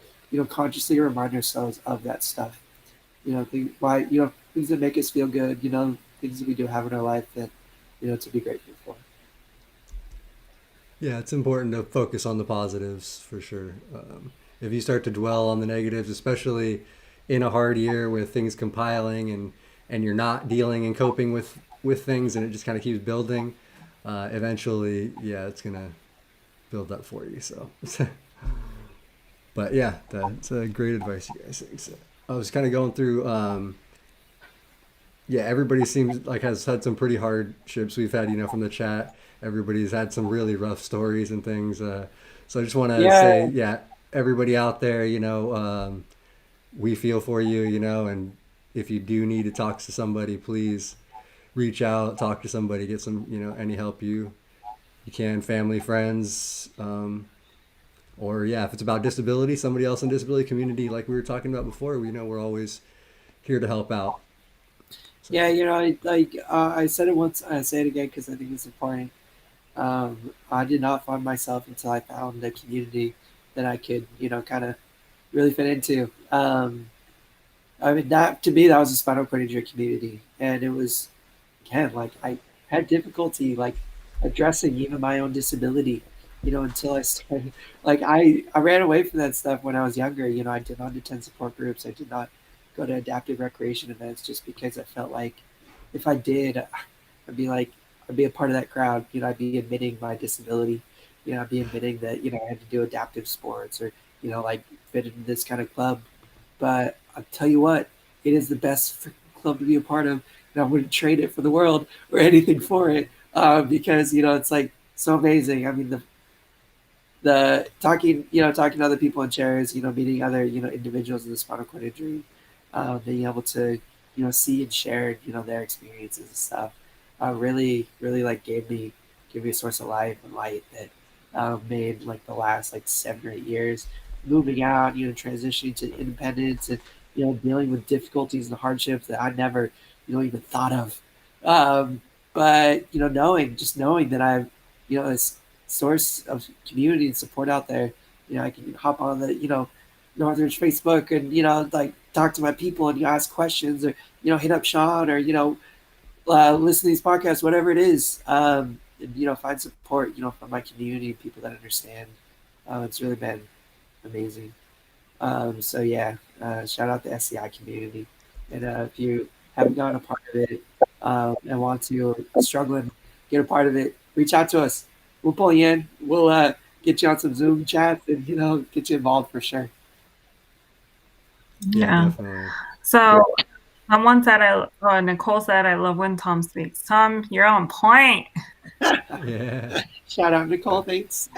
consciously remind ourselves of that stuff. Things that make us feel good. Things that we do have in our life that to be grateful for. Yeah, it's important to focus on the positives for sure. If you start to dwell on the negatives, especially in a hard year with things compiling and you're not dealing and coping with things, and it just kind of keeps building, eventually, yeah, it's gonna build up for you. So, but yeah, that's a great advice, you guys. So, I was kind of going through. Yeah, everybody seems like has had some pretty hardships. We've had, from the chat, everybody's had some really rough stories and things. So I just want to say, Yeah, yeah, everybody out there, we feel for you, and if you do need to talk to somebody, please reach out, talk to somebody, get some, any help you can, family, friends, or yeah, if it's about disability, somebody else in disability community, like we were talking about before, we know we're always here to help out. So yeah. I said it once. I say it again because I think it's important. I did not find myself until I found a community that I could, kind of really fit into. I mean, that to me, that was a spinal cord injury community, and it was, again, like I had difficulty like addressing even my own disability, until I started. Like I ran away from that stuff when I was younger. I did not attend support groups. I did not go to adaptive recreation events just because I felt like if I did, I'd be like I'd be a part of that crowd. I'd be admitting my disability. I'd be admitting that I had to do adaptive sports or like fit in this kind of club. But I'll tell you what, it is the best freaking club to be a part of, and I wouldn't trade it for the world or anything for it because it's like so amazing. I mean, the talking, talking to other people in chairs, meeting other, individuals with spinal cord injury, being able to, see and share, their experiences and stuff, really, really like gave me a source of life and light that made like the last like 7 or 8 years moving out, transitioning to independence and, dealing with difficulties and hardships that I never, even thought of. Um, but, knowing that I've, this source of community and support out there. I can hop on the, Northridge Facebook and, like talk to my people and ask questions or, hit up Shawn or, listen to these podcasts, whatever it is. And, find support, from my community, people that understand. It's really been amazing. So yeah, shout out the SCI community. And if you haven't gotten a part of it and want to struggle and get a part of it, reach out to us. We'll pull you in. We'll get you on some Zoom chats and get you involved for sure. yeah, Yeah. definitely. So someone said, Nicole said, I love when Tom speaks. Tom, you're on point. Yeah. Shout out Nicole, thanks.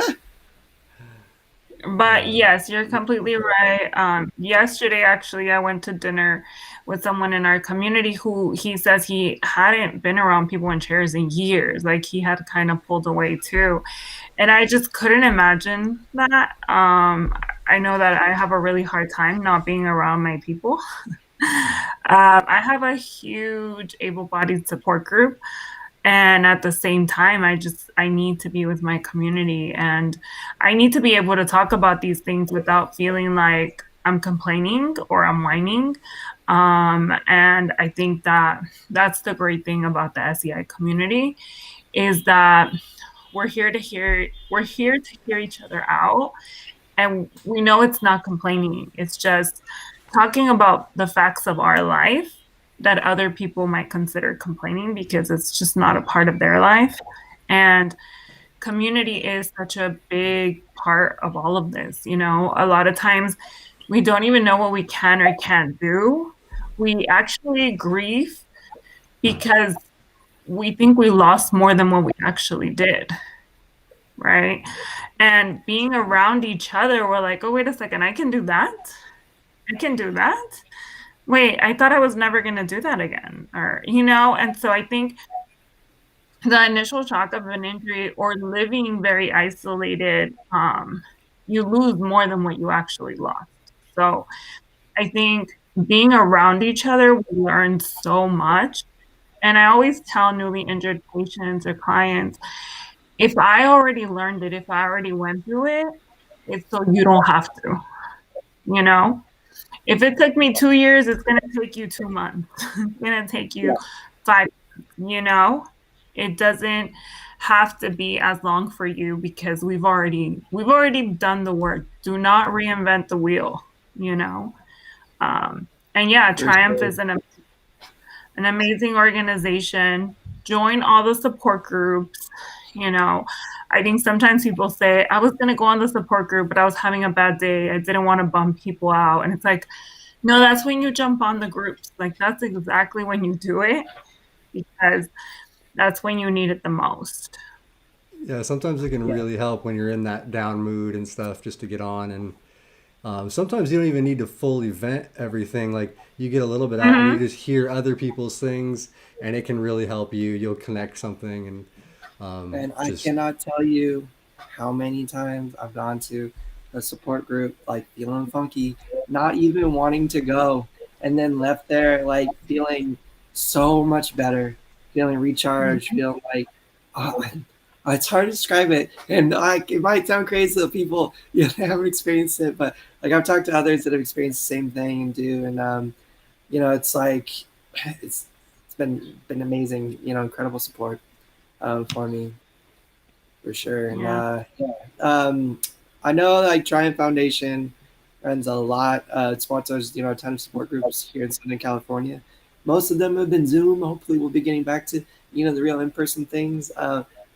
But yes, you're completely right. Yesterday, actually, I went to dinner with someone in our community who he says he hadn't been around people in chairs in years. Like he had kind of pulled away too. And I just couldn't imagine that. I know that I have a really hard time not being around my people. I have a huge able-bodied support group, and at the same time I need to be with my community, and I need to be able to talk about these things without feeling like I'm complaining or I'm whining. And I think that that's the great thing about the SEI community is that we're here to hear each other out, and we know it's not complaining, it's just talking about the facts of our life that other people might consider complaining because it's just not a part of their life. And community is such a big part of all of this. A lot of times we don't even know what we can or can't do. We actually grieve because we think we lost more than what we actually did, right? And being around each other, we're like, oh, wait a second, I can do that. I can do that. Wait, I thought I was never going to do that again. Or, and so I think the initial shock of an injury or living very isolated, you lose more than what you actually lost. So I think being around each other, we learn so much. And I always tell newly injured patients or clients, if I already learned it, if I already went through it, it's so you don't have to, you know? If it took me 2 years, it's going to take you 2 months. It's going to take you 5 months. It doesn't have to be as long for you because we've already done the work. Do not reinvent the wheel, you know? And yeah, Triumph is an amazing organization. Join all the support groups. I think sometimes people say, I was going to go on the support group, but I was having a bad day. I didn't want to bum people out. And it's like, no, that's when you jump on the groups. Like, that's exactly when you do it because that's when you need it the most. Yeah, sometimes it can really help when you're in that down mood and stuff just to get on. And sometimes you don't even need to fully vent everything. Like you get a little bit out and you just hear other people's things, and it can really help you. You'll connect something, and I cannot tell you how many times I've gone to a support group like feeling funky, not even wanting to go, and then left there like feeling so much better, feeling recharged, feeling like it's hard to describe it, and it might sound crazy to people haven't experienced it, but like I've talked to others that have experienced the same thing and do, and it's like it's been amazing, incredible support for me for sure. And I know like Triumph Foundation runs a lot. It sponsors a ton of support groups here in Southern California. Most of them have been Zoom. Hopefully, we'll be getting back to the real in-person things.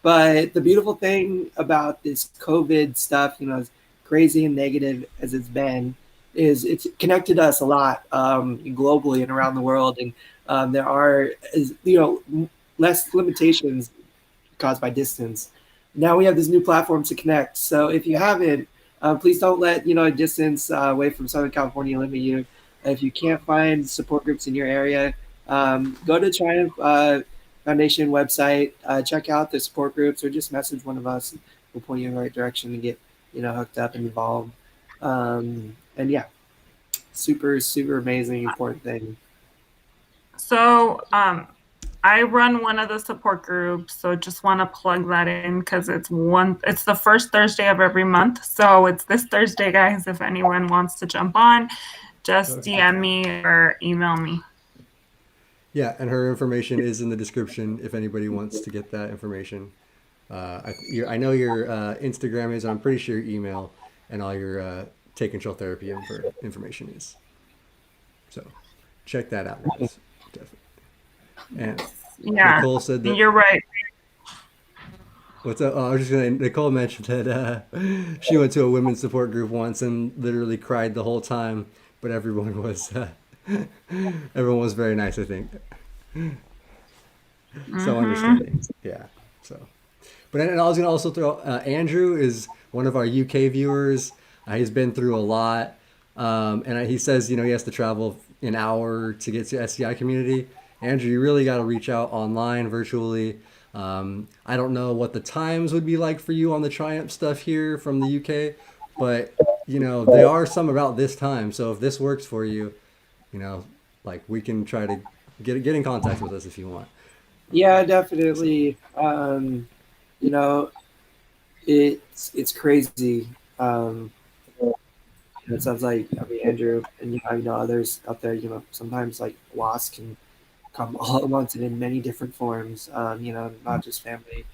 But the beautiful thing about this COVID stuff, as crazy and negative as it's been, is it's connected us a lot globally and around the world. And there are less limitations caused by distance. Now we have this new platform to connect. So if you haven't, please don't let distance away from Southern California limit you. If you can't find support groups in your area, go to Triumph Foundation website, check out the support groups, or just message one of us. And we'll point you in the right direction to get hooked up and involved. And yeah, super amazing, important thing. So I run one of the support groups, so just want to plug that in because it's the first Thursday of every month. So it's this Thursday, guys. If anyone wants to jump on, just DM me or email me. Yeah, and her information is in the description if anybody wants to get that information. I know your Instagram is, and I'm pretty sure your email and all your Take Control Therapy information is. So check that out, guys. Definitely. And yeah, Nicole said that you're right. What's up? Oh, I was just gonna. Nicole mentioned that she went to a women's support group once and literally cried the whole time, but everyone was very nice. I think so understanding. Yeah. So, but I was gonna also throw Andrew is one of our UK viewers. He's been through a lot, and he says he has to travel an hour to get to SCI community. Andrew, you really got to reach out online, virtually. I don't know what the times would be like for you on the Triumph stuff here from the UK, but there are some about this time. So if this works for you, like we can try to get in contact with us if you want. Yeah, definitely. It's crazy. It sounds like Andrew and others out there. Sometimes like loss can come all at once and in many different forms. Not just family,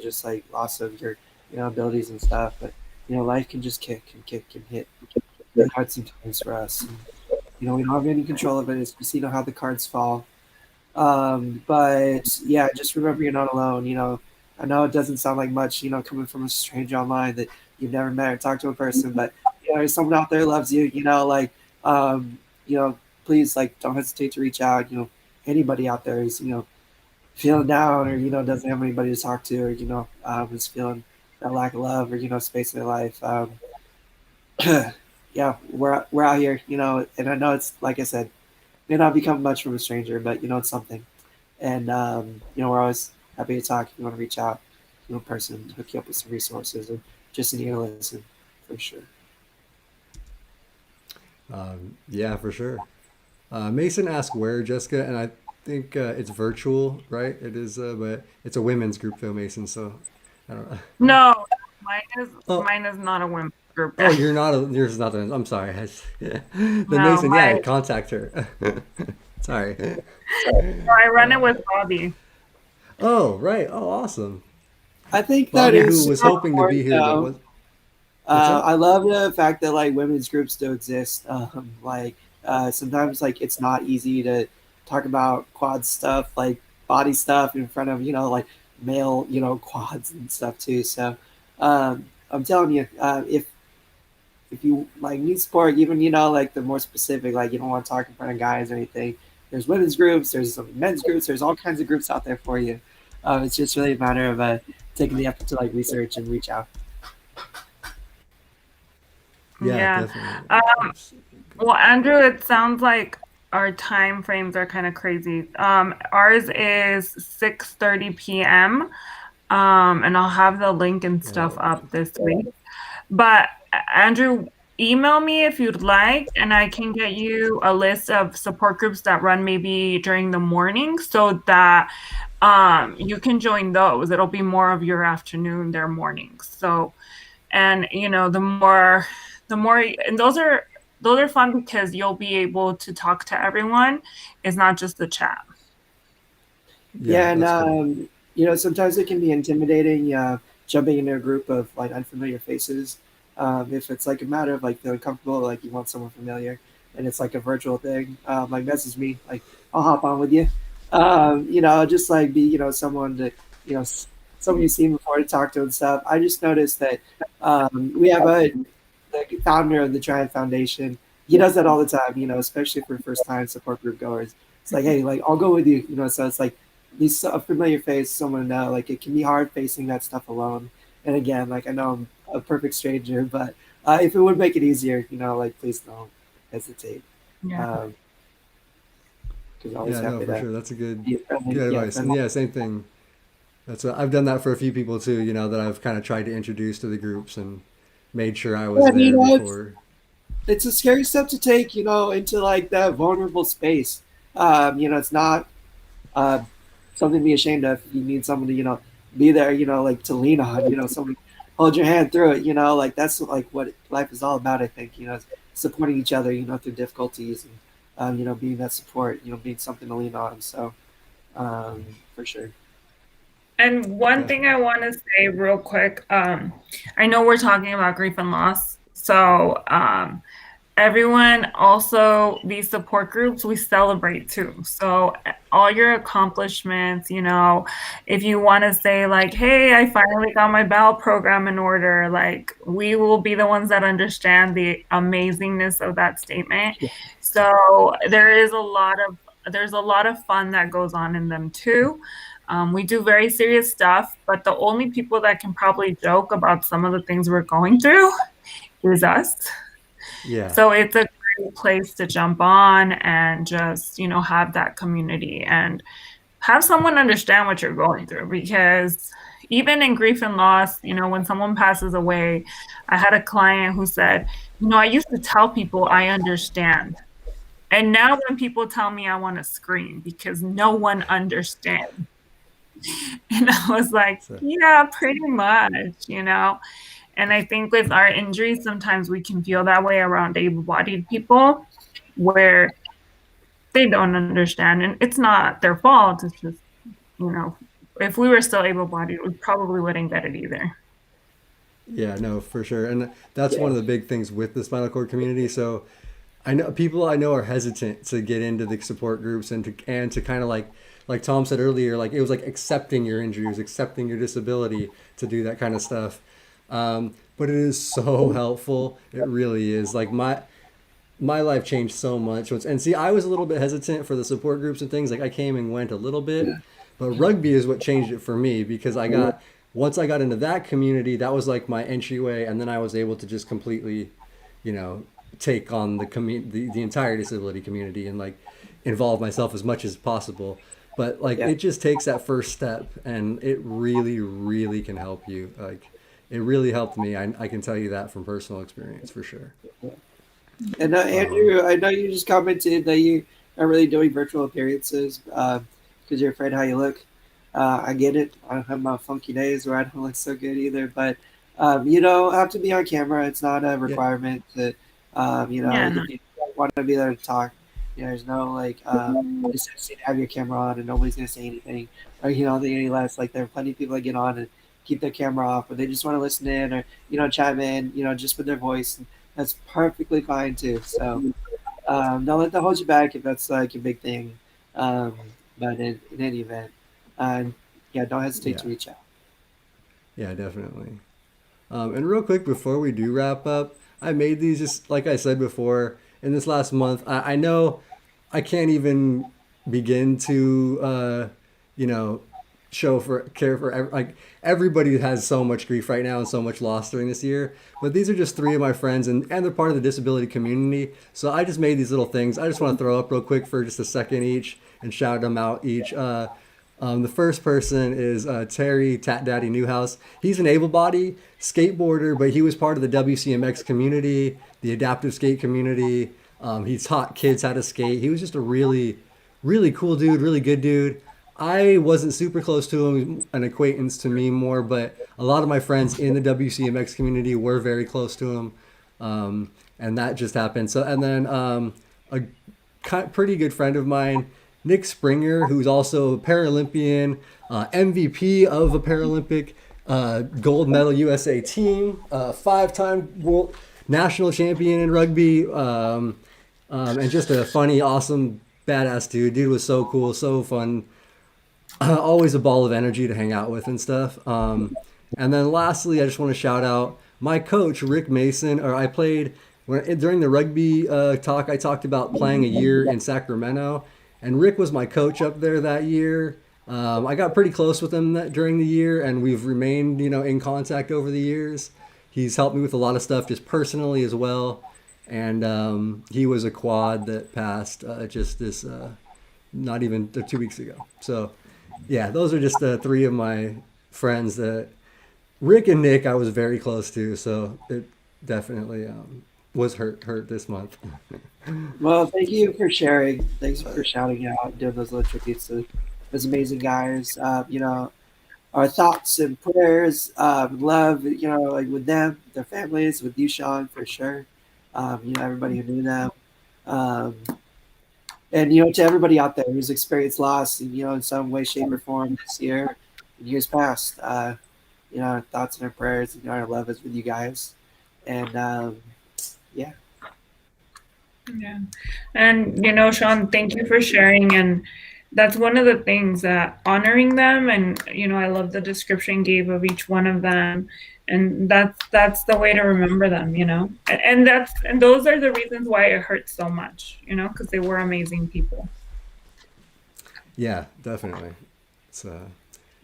just like loss of your abilities and stuff. But life can just kick and hit really hard sometimes for us. And, we don't have any control of it. It's just how the cards fall. But yeah, just remember you're not alone. I know it doesn't sound like much, coming from a stranger online that you've never met or talked to a person, but there's someone out there loves you. Please, like, don't hesitate to reach out. Anybody out there is feeling down, or doesn't have anybody to talk to, or is feeling that lack of love, or space in their life. Yeah, we're out here, and I know it's like I said, may not become much from a stranger, but it's something. And we're always happy to talk. If you want to reach out, in person, hook you up with some resources, or just an ear to listen, for sure. Yeah, for sure. Mason asked where, Jessica, and I think it's virtual, right? It is, but it's a women's group though, Mason. So I don't know. No, mine is Oh, mine is not a women's group. oh, you're not. Yours is not. I'm sorry. Then No, Mason, yeah, my contact her. Sorry. So I run it with Bobby. Oh, right. Oh, awesome. I think that Bobby, is who was super hoping to be important, here but though. was. What's that? I love the fact that like women's groups still exist. Sometimes like it's not easy to talk about quad stuff, like body stuff, in front of like male quads and stuff too. So I'm telling you, if you like need support, even like the more specific, like you don't want to talk in front of guys or anything. There's women's groups, there's some men's groups, there's all kinds of groups out there for you. It's just really a matter of taking the effort to like research and reach out. Yeah, Yeah. definitely. Uh, That's good. well, Andrew, it sounds like our time frames are kind of crazy. Ours is 6:30 p.m. And I'll have the link and stuff Oh, up this week. But Andrew, email me if you'd like, and I can get you a list of support groups that run maybe during the morning so that you can join those. It'll be more of your afternoon, their mornings. So, and the more and those are fun because you'll be able to talk to everyone. It's not just the chat. yeah, Yeah, and that's cool. sometimes it can be intimidating jumping into a group of like unfamiliar faces. If it's like a matter of like feeling comfortable, like you want someone familiar, and it's like a virtual thing, like message me, like I'll hop on with you. Just like be someone to you know s- someone you've seen before to talk to and stuff. I just noticed that we have the founder of the Triumph Foundation. He does that all the time, especially for first time support group goers. It's like, hey, like I'll go with you, So it's like these a familiar face, someone to know. Like it can be hard facing that stuff alone. And again, like I know I'm a perfect stranger, but if it would make it easier, like please don't hesitate. Yeah. Because I'm always Yeah, no, happy for to sure. That's a good, be a friendly, good yeah, advice. And friendly. yeah, same thing. That's what I've done that for a few people too. That I've kind of tried to introduce to the groups and made sure I Yeah, was and, there it's before. it's a scary step to take, into like that vulnerable space. It's not uh, something to be ashamed of. You need someone to, be there, like to lean on, someone hold your hand through it, like that's like what life is all about, I think, supporting each other, through difficulties and, being that support, being something to lean on. So, for sure. And one thing I Definitely. want to say real quick, I know we're talking about grief and loss. So everyone also these support groups we celebrate too. So all your accomplishments, if you want to say like, hey, I finally got my bowel program in order, like we will be the ones that understand the amazingness of that statement. Yeah. So there's a lot of fun that goes on in them too. We do very serious stuff, but the only people that can probably joke about some of the things we're going through is us. Yeah. So it's a great place to jump on and just, have that community and have someone understand what you're going through. Because even in grief and loss, when someone passes away, I had a client who said, I used to tell people I understand. And now when people tell me I want to scream because no one understands. And I was like, So yeah, pretty much. And I think with our injuries, sometimes we can feel that way around able bodied people where they don't understand. And it's not their fault. It's just, you know, if we were still able bodied, we probably wouldn't get it either. yeah, no, for sure. And that's one Yeah. of the big things with the spinal cord community. So I know people I know are hesitant to get into the support groups and to kind of like Tom said earlier, like it was like accepting your injuries, accepting your disability to do that kind of stuff. But it is so helpful. It really is. Like my life changed so much. And see, I was a little bit hesitant for the support groups and things. Like I came and went a little bit, But rugby is what changed it for me because once I got into that community, that was like my entryway, and then I was able to just completely, you know, take on the entire disability community and like involve myself as much as possible. But like Yeah. it just takes that first step, and it really, really can help you. Like it really helped me. I can tell you that from personal experience for sure. And Um, Andrew, I know you just commented that you are really doing virtual appearances because you're afraid how you look. I get it. I have my funky days where I don't look so good either, but you don't have to be on camera. It's not a yeah, requirement that Yeah, no. if you don't want to be there to talk, there's no like necessity to have your camera on and nobody's gonna say anything or think any less. Like there are plenty of people that get on and keep their camera off, but they just want to listen in or chime in, just with their voice. That's perfectly fine too. So don't let that hold you back if that's like a big thing. Um, but in any event, uh, yeah, don't hesitate yeah, to reach out. yeah, definitely. And real quick before we do wrap up, I made these just like I said before in this last month. I know I can't even begin to, you know, show for care for like everybody has so much grief right now and so much loss during this year. But these are just three of my friends, and they're part of the disability community. So I just made these little things. I just want to throw up real quick for just a second each and shout them out each. The first person is Terry Tat Daddy Newhouse. He's an able-bodied skateboarder, but he was part of the WCMX community, the adaptive skate community. He taught kids how to skate. He was just a really, really cool dude, really good dude. I wasn't super close to him, an acquaintance to me more, but a lot of my friends in the WCMX community were very close to him, and that just happened. So, and then a pretty good friend of mine, Nick Springer, who's also a Paralympian, MVP of a Paralympic gold medal USA team, five-time world national champion in rugby, and just a funny, awesome, badass dude. Dude was so cool, so fun, always a ball of energy to hang out with and stuff. And then lastly, I just want to shout out my coach, Rick Mason. Or I played during the rugby talk. I talked about playing a year in Sacramento, and Rick was my coach up there that year. I got pretty close with him during the year, and we've remained, in contact over the years. He's helped me with a lot of stuff just personally as well. And he was a quad that passed just this, not even 2 weeks ago. So yeah, those are just three of my friends that Rick and Nick I was very close to, so it definitely was hurt this month. Well, thank you for sharing. Thanks for shouting out and doing those little tributes to those amazing guys. Our thoughts and prayers, love, like with them, their families, with you, Shawn, for sure. Everybody who knew them. Um, and to everybody out there who's experienced loss, in some way, shape, or form this year, in years past, our thoughts and our prayers, our love is with you guys, and yeah, Yeah. And, Shawn, thank you for sharing. And that's one of the things that honoring them. And, I love the description gave of each one of them. And that's the way to remember them, and those are the reasons why it hurts so much, because they were amazing people. Yeah, definitely. It's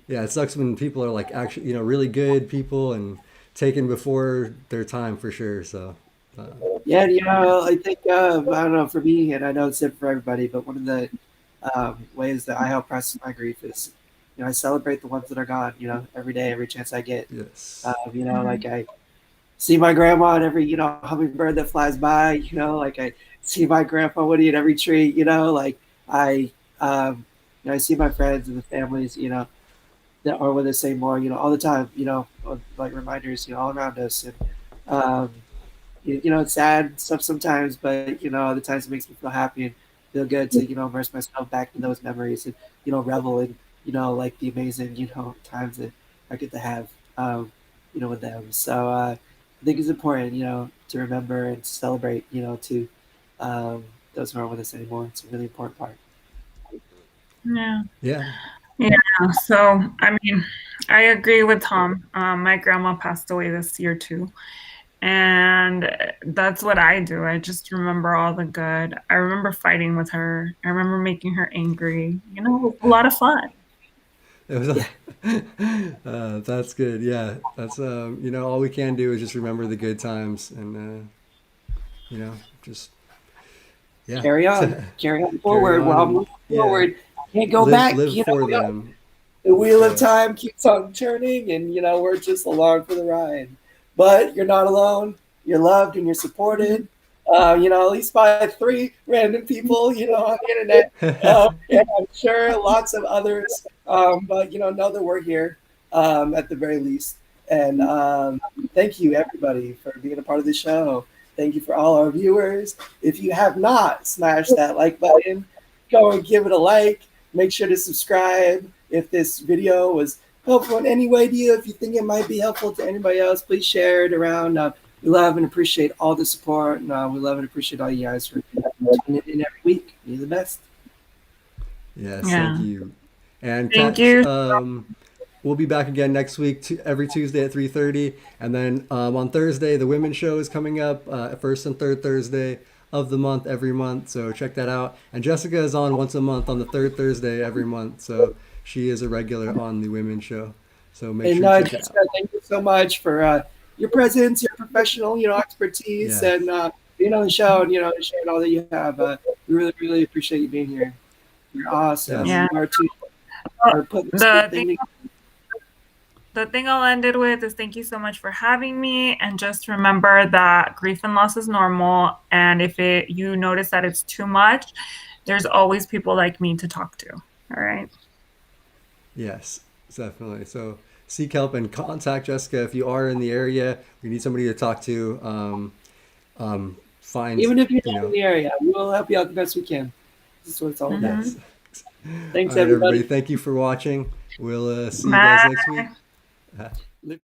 yeah, it sucks when people are like actually really good people and taken before their time for sure. So uh, yeah. I think I don't know, for me, and I know it's different for everybody, but one of the ways that I help process my grief is, I celebrate the ones that are gone. Every day, every chance I get. yes, Like I see my grandma and every hummingbird that flies by. Like I see my grandpa Woody at every tree. Like I I see my friends and the families. That are with us anymore. All the time. Like reminders. All around us. And um, it's sad stuff sometimes, but other times it makes me feel happy and feel good to immerse myself back in those memories and revel in like the amazing times that I get to have with them. So I think it's important to remember and celebrate to those who aren't with us anymore. It's a really important part. Yeah. yeah, Yeah. So, I mean, I agree with Tom. My grandma passed away this year too. And that's what I do. I just remember all the good. I remember fighting with her. I remember making her angry. It was a lot of fun. It was. Yeah. That's good. Yeah, that's all we can do is just remember the good times and just yeah, carry on carry forward on while and moving yeah, forward. Can't go back. live for them. The wheel of Yes. time keeps on turning, and we're just along for the ride. But you're not alone. You're loved and you're supported. At least by three random people, on the internet, and I'm sure lots of others. But know that we're here at the very least. And thank you, everybody, for being a part of the show. Thank you for all our viewers. If you have not smashed that like button, go and give it a like. Make sure to subscribe. If this video was helpful in any way to you, if you think it might be helpful to anybody else, please share it around. We love and appreciate all the support. And we love and appreciate all you guys for tuning in every week. You're the best. Yes, thank Yeah. you. And Thank catch you. we'll be back again next week every Tuesday at 3:30, and then on Thursday the women's show is coming up first and third Thursday of the month every month. So check that out. And Jessica is on once a month on the third Thursday every month. So she is a regular on the women's show. So make And sure to check it Jessica, out. thank you so much for your presence, your professional, expertise, Yes. and being on the show, and sharing all that you have. We really, really appreciate you being here. You're awesome. Yes. Yeah. You are too. Well, For putting this the thing thing, the thing I'll end it with is thank you so much for having me. And just remember that grief and loss is normal. And if you notice that it's too much, there's always people like me to talk to. All right. Yes, definitely. So seek help and contact Jessica if you are in the area. We need somebody to talk to. Find Even if you're you not in know the area, we'll help you out the best we can. This is what it's all about. Mm-hmm. yes. Thanks, All right, everybody. everybody. Thank you for watching. We'll see you guys next week. Bye.